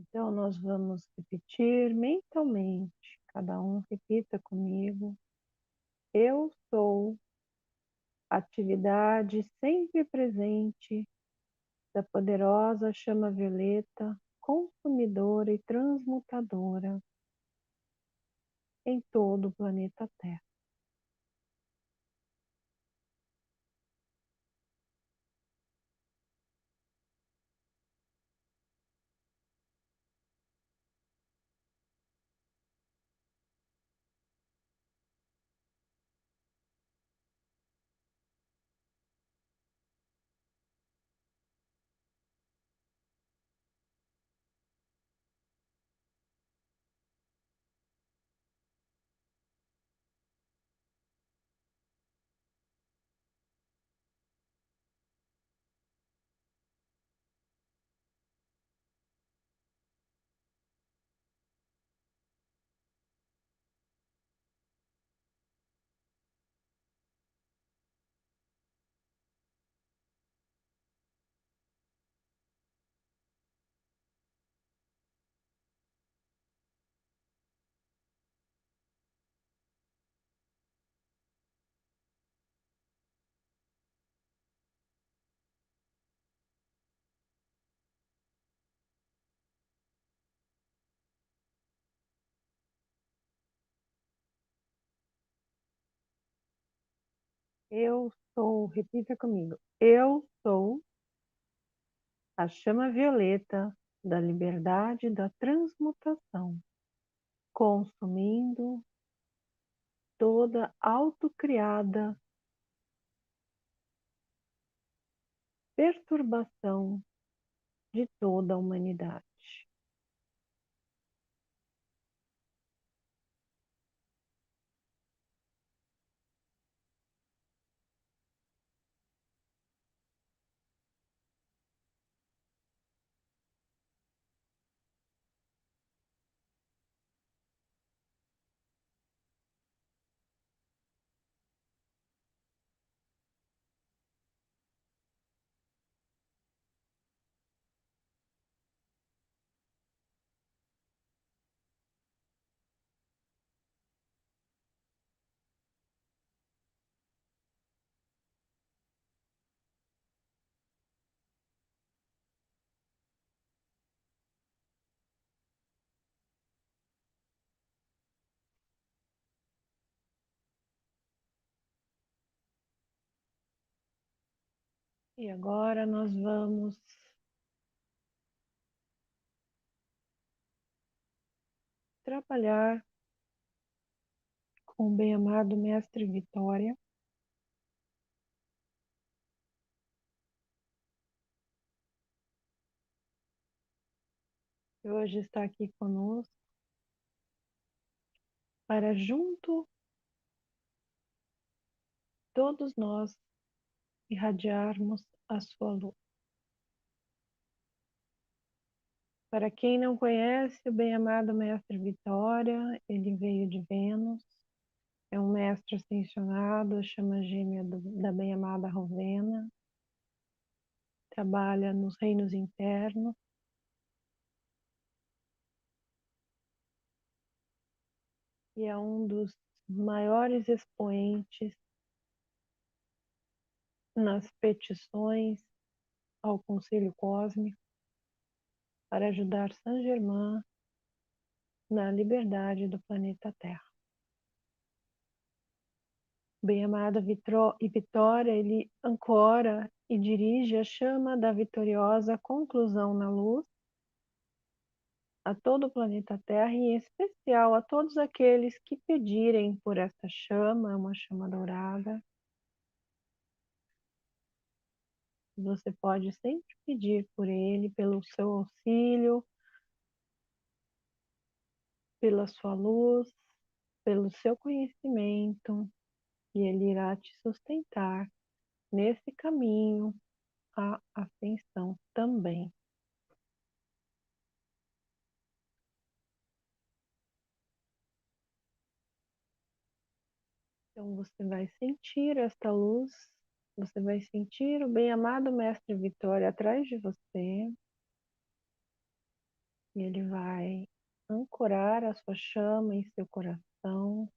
S1: Então, nós vamos repetir mentalmente, cada um repita comigo. Eu sou atividade sempre presente da poderosa chama violeta, consumidora e transmutadora em todo o planeta Terra. Eu sou, repita comigo, eu sou a chama violeta da liberdade e da transmutação, consumindo toda autocriada perturbação de toda a humanidade. E agora nós vamos trabalhar com o bem-amado Mestre Vitória, que hoje está aqui conosco, para junto todos nós irradiarmos a sua luz. Para quem não conhece o bem-amado Mestre Vitória, ele veio de Vênus, é um mestre ascensionado, chama gêmea da bem-amada Rovena, trabalha nos reinos internos, e é um dos maiores expoentes nas petições ao Conselho Cósmico para ajudar Saint-Germain na liberdade do planeta Terra. Bem-amada Vitória, ele ancora e dirige a chama da vitoriosa conclusão na luz a todo o planeta Terra, e em especial a todos aqueles que pedirem por essa chama, uma chama dourada. Você pode sempre pedir por ele, pelo seu auxílio, pela sua luz, pelo seu conhecimento, e ele irá te sustentar nesse caminho à ascensão também. Então você vai sentir esta luz, você vai sentir o bem-amado Mestre Vitória atrás de você, e ele vai ancorar a sua chama em seu coração.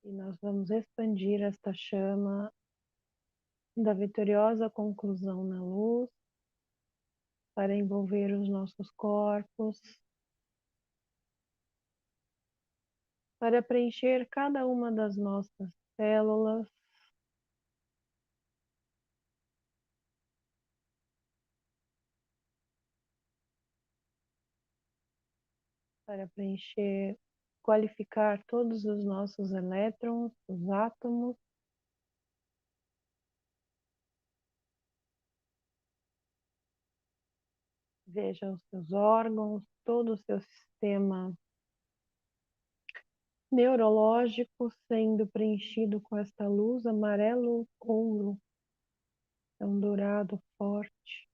S1: E nós vamos expandir esta chama da vitoriosa conclusão na luz para envolver os nossos corpos, para preencher cada uma das nossas células, para preencher, qualificar todos os nossos elétrons, os átomos, veja os seus órgãos, todo o seu sistema neurológico sendo preenchido com esta luz amarelo ouro, é um dourado forte.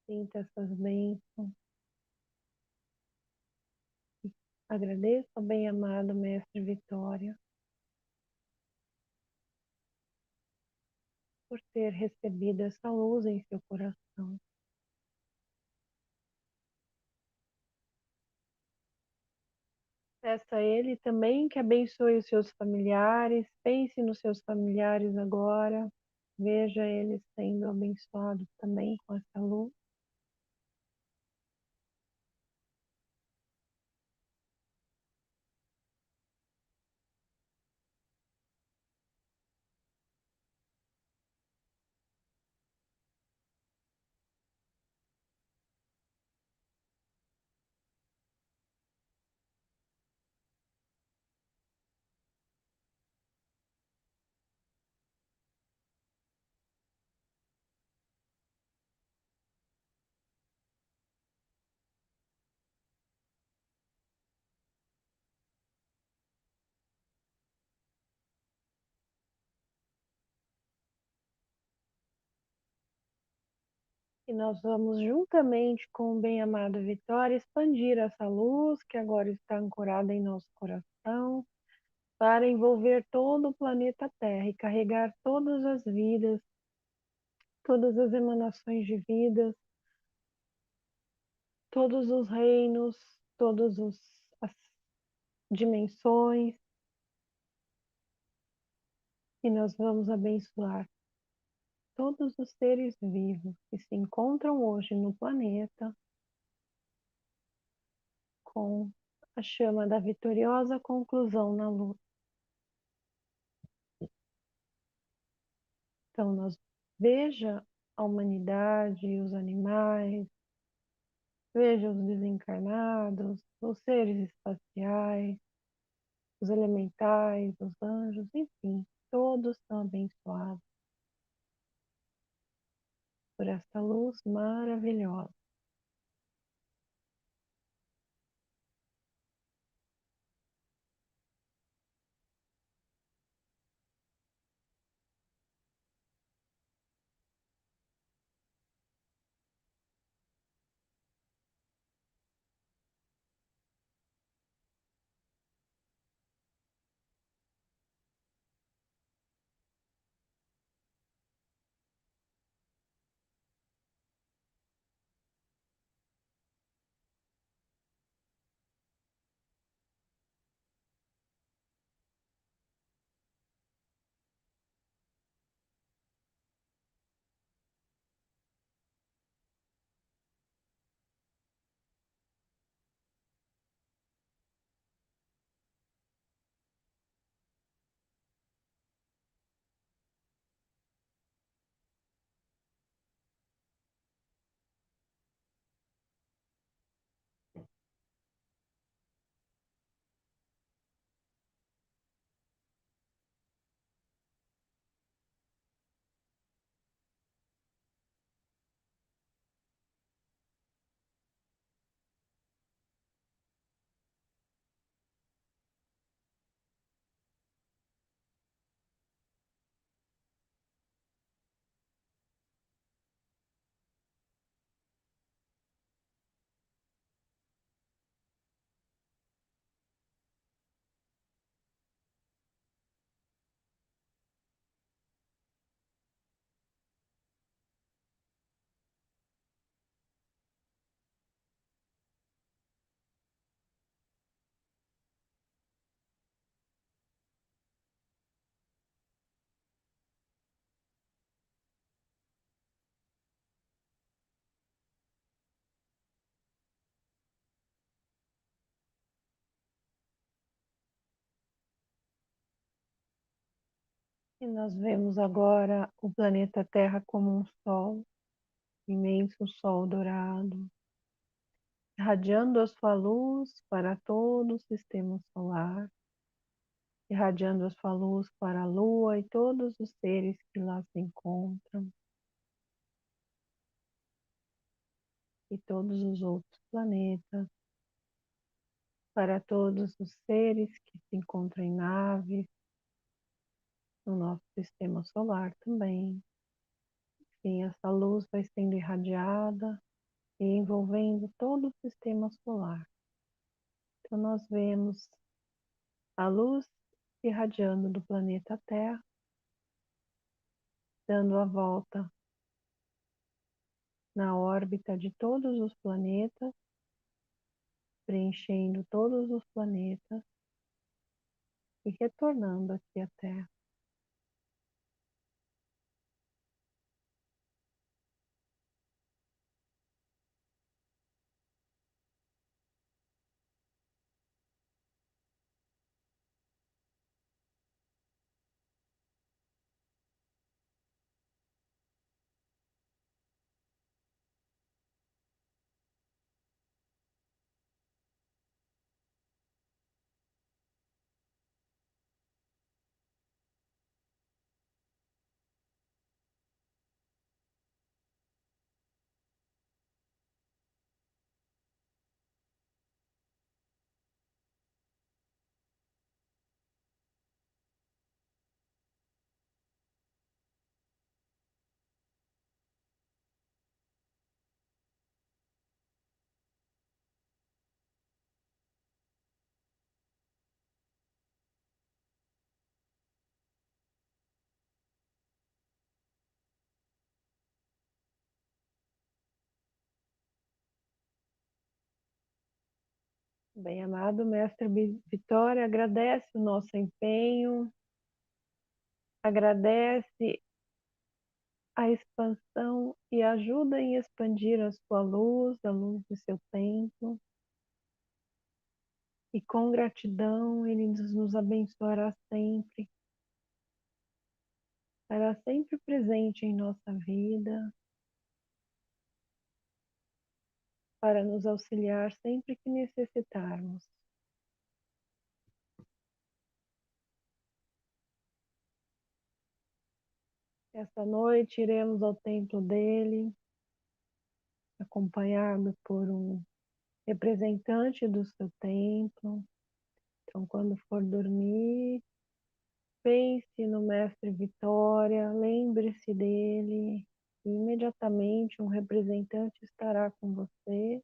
S1: Sinta essas bênçãos. Agradeço ao bem-amado Mestre Vitória por ter recebido essa luz em seu coração. coração. Peça a Ele também que abençoe os seus familiares. Pense nos seus familiares agora. Veja eles sendo abençoados também com essa luz. E nós vamos, juntamente com o bem-amado Vitória, expandir essa luz que agora está ancorada em nosso coração, para envolver todo o planeta Terra e carregar todas as vidas, todas as emanações de vidas, todos os reinos, as dimensões, e nós vamos abençoar todos os seres vivos que se encontram hoje no planeta com a chama da vitoriosa conclusão na luz. Então, nós veja a humanidade, os animais, veja os desencarnados, os seres espaciais, os elementais, os anjos, enfim, todos são abençoados por esta luz maravilhosa. E nós vemos agora o planeta Terra como um sol, imenso sol dourado, irradiando a sua luz para todo o sistema solar, irradiando a sua luz para a Lua e todos os seres que lá se encontram, e todos os outros planetas, para todos os seres que se encontram em naves, no nosso sistema solar também. Enfim, essa luz vai sendo irradiada e envolvendo todo o sistema solar. Então, nós vemos a luz irradiando do planeta Terra, dando a volta na órbita de todos os planetas, preenchendo todos os planetas e retornando aqui à Terra. Bem-amado Mestre Vitória, agradece o nosso empenho, agradece a expansão e ajuda em expandir a sua luz, a luz do seu templo. E com gratidão Ele nos abençoará sempre, estará sempre presente em nossa vida, para nos auxiliar sempre que necessitarmos. Esta noite iremos ao templo dele, acompanhado por um representante do seu templo. Então, quando for dormir, pense no Mestre Vitória, lembre-se dele, e imediatamente um representante estará com você.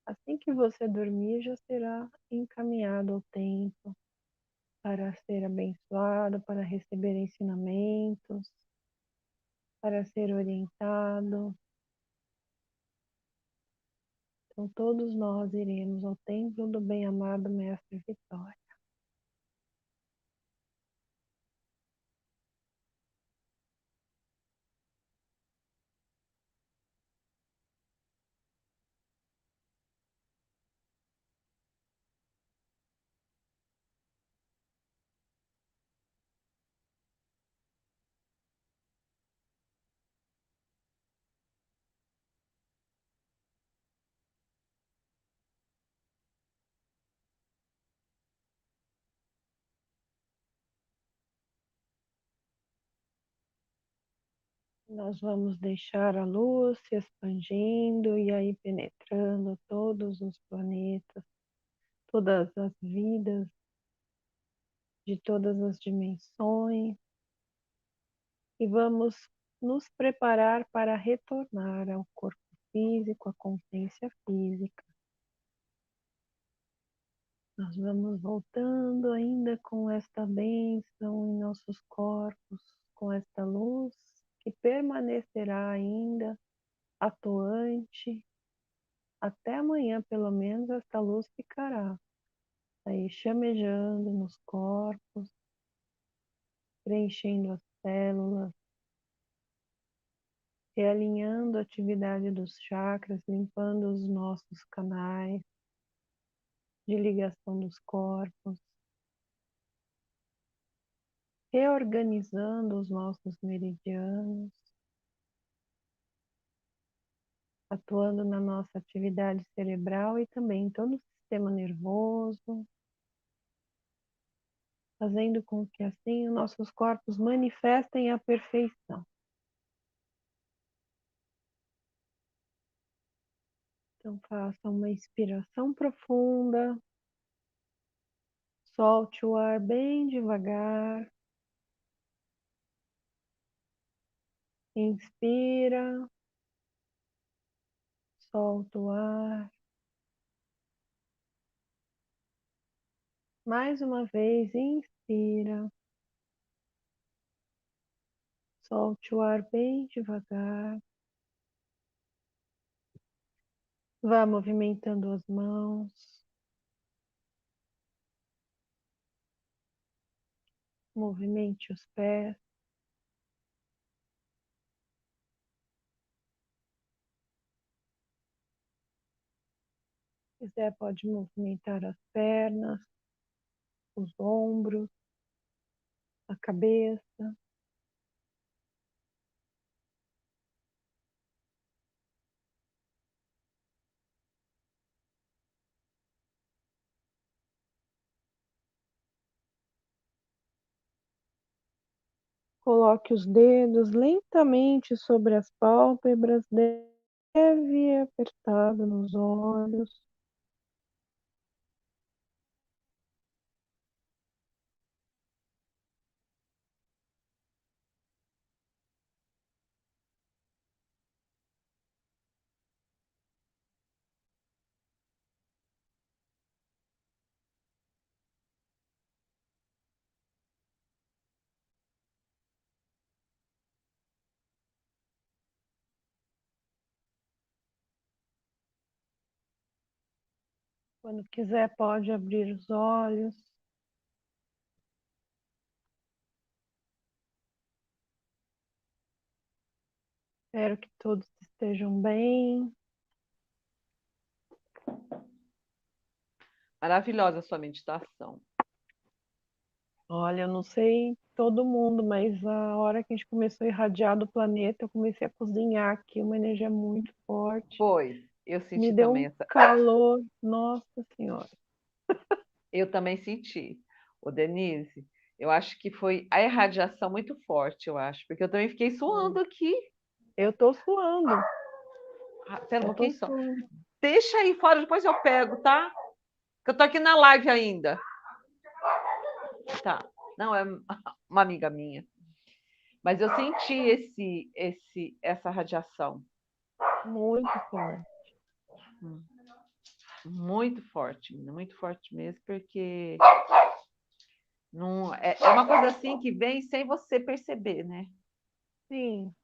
S1: Assim que você dormir, já será encaminhado ao templo para ser abençoado, para receber ensinamentos, para ser orientado. Então, todos nós iremos ao templo do bem-amado Mestre Vitória. Nós vamos deixar a luz se expandindo e aí penetrando todos os planetas, todas as vidas, de todas as dimensões, e vamos nos preparar para retornar ao corpo físico, à consciência física. Nós vamos voltando ainda com esta bênção em nossos corpos, com esta luz que permanecerá ainda atuante. Até amanhã, pelo menos, esta luz ficará aí chamejando nos corpos, preenchendo as células, realinhando a atividade dos chakras, limpando os nossos canais de ligação dos corpos, reorganizando os nossos meridianos, atuando na nossa atividade cerebral e também em todo o sistema nervoso, fazendo com que assim os nossos corpos manifestem a perfeição. Então faça uma inspiração profunda, solte o ar bem devagar, inspira, solta o ar. Mais uma vez, inspira, solte o ar bem devagar. Vá movimentando as mãos. Movimente os pés. Se quiser, pode movimentar as pernas, os ombros, a cabeça. Coloque os dedos lentamente sobre as pálpebras, leve e apertado nos olhos. Quando quiser, pode abrir os olhos. Espero que todos estejam bem.
S2: Maravilhosa a sua meditação.
S1: Olha, eu não sei todo mundo, mas a hora que a gente começou a irradiar do planeta, eu comecei a cozinhar aqui, uma energia muito forte.
S2: Foi, eu
S1: Me
S2: senti
S1: deu
S2: também
S1: um
S2: essa.
S1: calor, nossa senhora.
S2: Eu também senti. Ô, Denise, eu acho que foi a irradiação muito forte, eu acho, porque eu também fiquei suando aqui.
S1: Eu tô suando,
S2: Ah, pera um
S1: eu tô
S2: pouquinho só.
S1: suando.
S2: Deixa aí fora, depois eu pego, tá? Que eu tô aqui na live ainda. Tá. Não, é uma amiga minha. Mas eu senti essa radiação.
S1: Muito forte.
S2: Muito forte mesmo, porque não, é uma coisa assim que vem sem você perceber, né?
S1: Sim.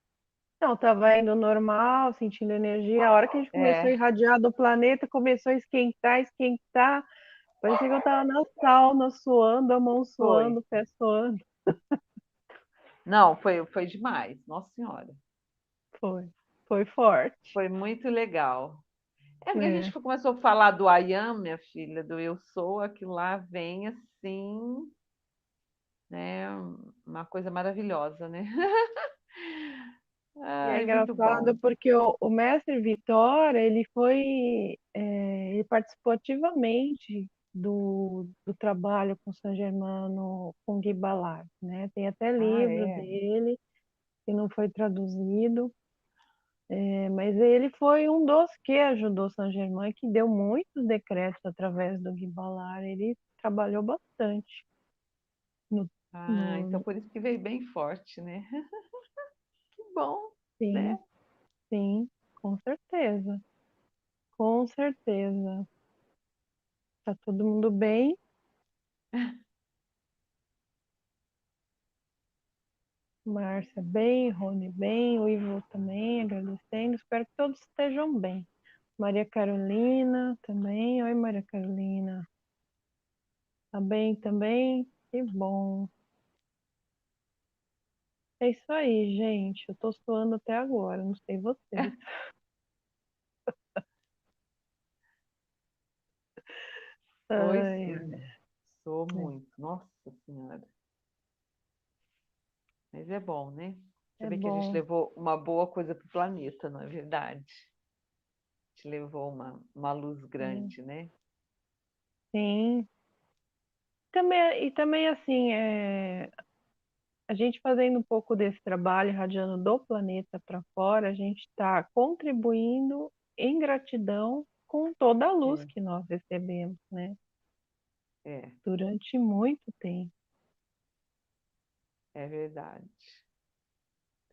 S1: Não, tava indo normal, sentindo energia. A hora que a gente começou a
S2: É,
S1: irradiar do planeta, começou a esquentar, esquentar. Parecia que eu tava na sauna suando, a mão suando,
S2: foi.
S1: o pé suando.
S2: Não, foi demais. Nossa Senhora.
S1: Foi. Foi forte.
S2: Foi muito legal. É porque a gente
S1: É.
S2: começou a falar do I am, minha filha, do eu sou, aquilo lá vem assim, né? Uma coisa maravilhosa, né?
S1: E é
S2: Ai, muito
S1: engraçado
S2: bom.
S1: porque o mestre Vitória, ele participou ativamente do trabalho com San Germano, com Guy Ballard, né? Tem até
S2: Ah,
S1: livro
S2: é.
S1: dele que não foi traduzido, mas ele foi um dos que ajudou San Germain, que deu muitos decretos através do Guy Ballard. Ele trabalhou bastante no,
S2: Ah, então
S1: no,
S2: por isso que veio bem forte, né? Que bom, né?
S1: sim, sim, com certeza, com certeza. Tá todo mundo bem? Márcia bem, Rony bem, o Ivo também, agradecendo. Espero que todos estejam bem. Maria Carolina também. Oi, Maria Carolina. Tá bem também? Que bom. É isso aí, gente. Eu tô suando até agora, não sei vocês.
S2: Foi
S1: Ai,
S2: sim. Sou
S1: ai.
S2: muito. Nossa Senhora. Mas é bom, né? Você
S1: É
S2: vê que a gente
S1: bom.
S2: levou uma boa coisa para o planeta, não é verdade? A gente levou uma luz
S1: Sim.
S2: grande, né?
S1: Sim. E também assim, a gente fazendo um pouco desse trabalho, irradiando do planeta para fora, a gente está contribuindo em gratidão com toda a luz
S2: É,
S1: que nós recebemos, né?
S2: é,
S1: Durante muito tempo.
S2: é verdade.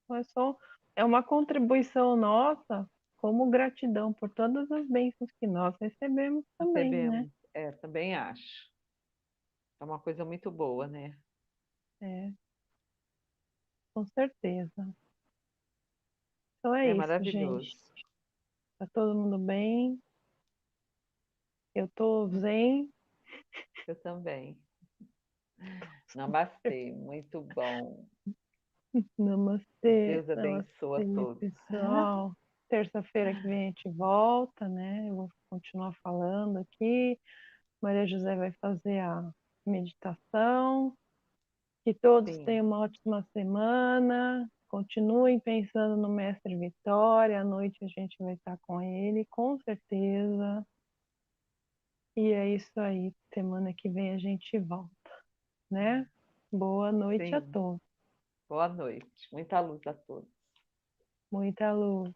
S1: Então, é uma contribuição nossa como gratidão por todas as bênçãos que nós recebemos também, né?
S2: Recebemos. É, também acho. É uma coisa muito boa, né?
S1: É, com certeza. Então é
S2: É
S1: isso, gente.
S2: maravilhoso.
S1: Tá todo mundo bem? Eu tô zen.
S2: Eu também. Namastê, muito bom.
S1: Namastê,
S2: Deus abençoe a
S1: namastê,
S2: todos.
S1: pessoal. Terça-feira que vem a gente volta, né? Eu vou continuar falando aqui. Maria José vai fazer a meditação. Que todos
S2: Sim,
S1: tenham uma ótima semana. Continuem pensando no Mestre Vitória. À noite a gente vai estar com ele, com certeza. E é isso aí. Semana que vem a gente volta, né? Boa noite a
S2: sim.
S1: todos.
S2: Boa noite. Muita luz a todos.
S1: Muita luz.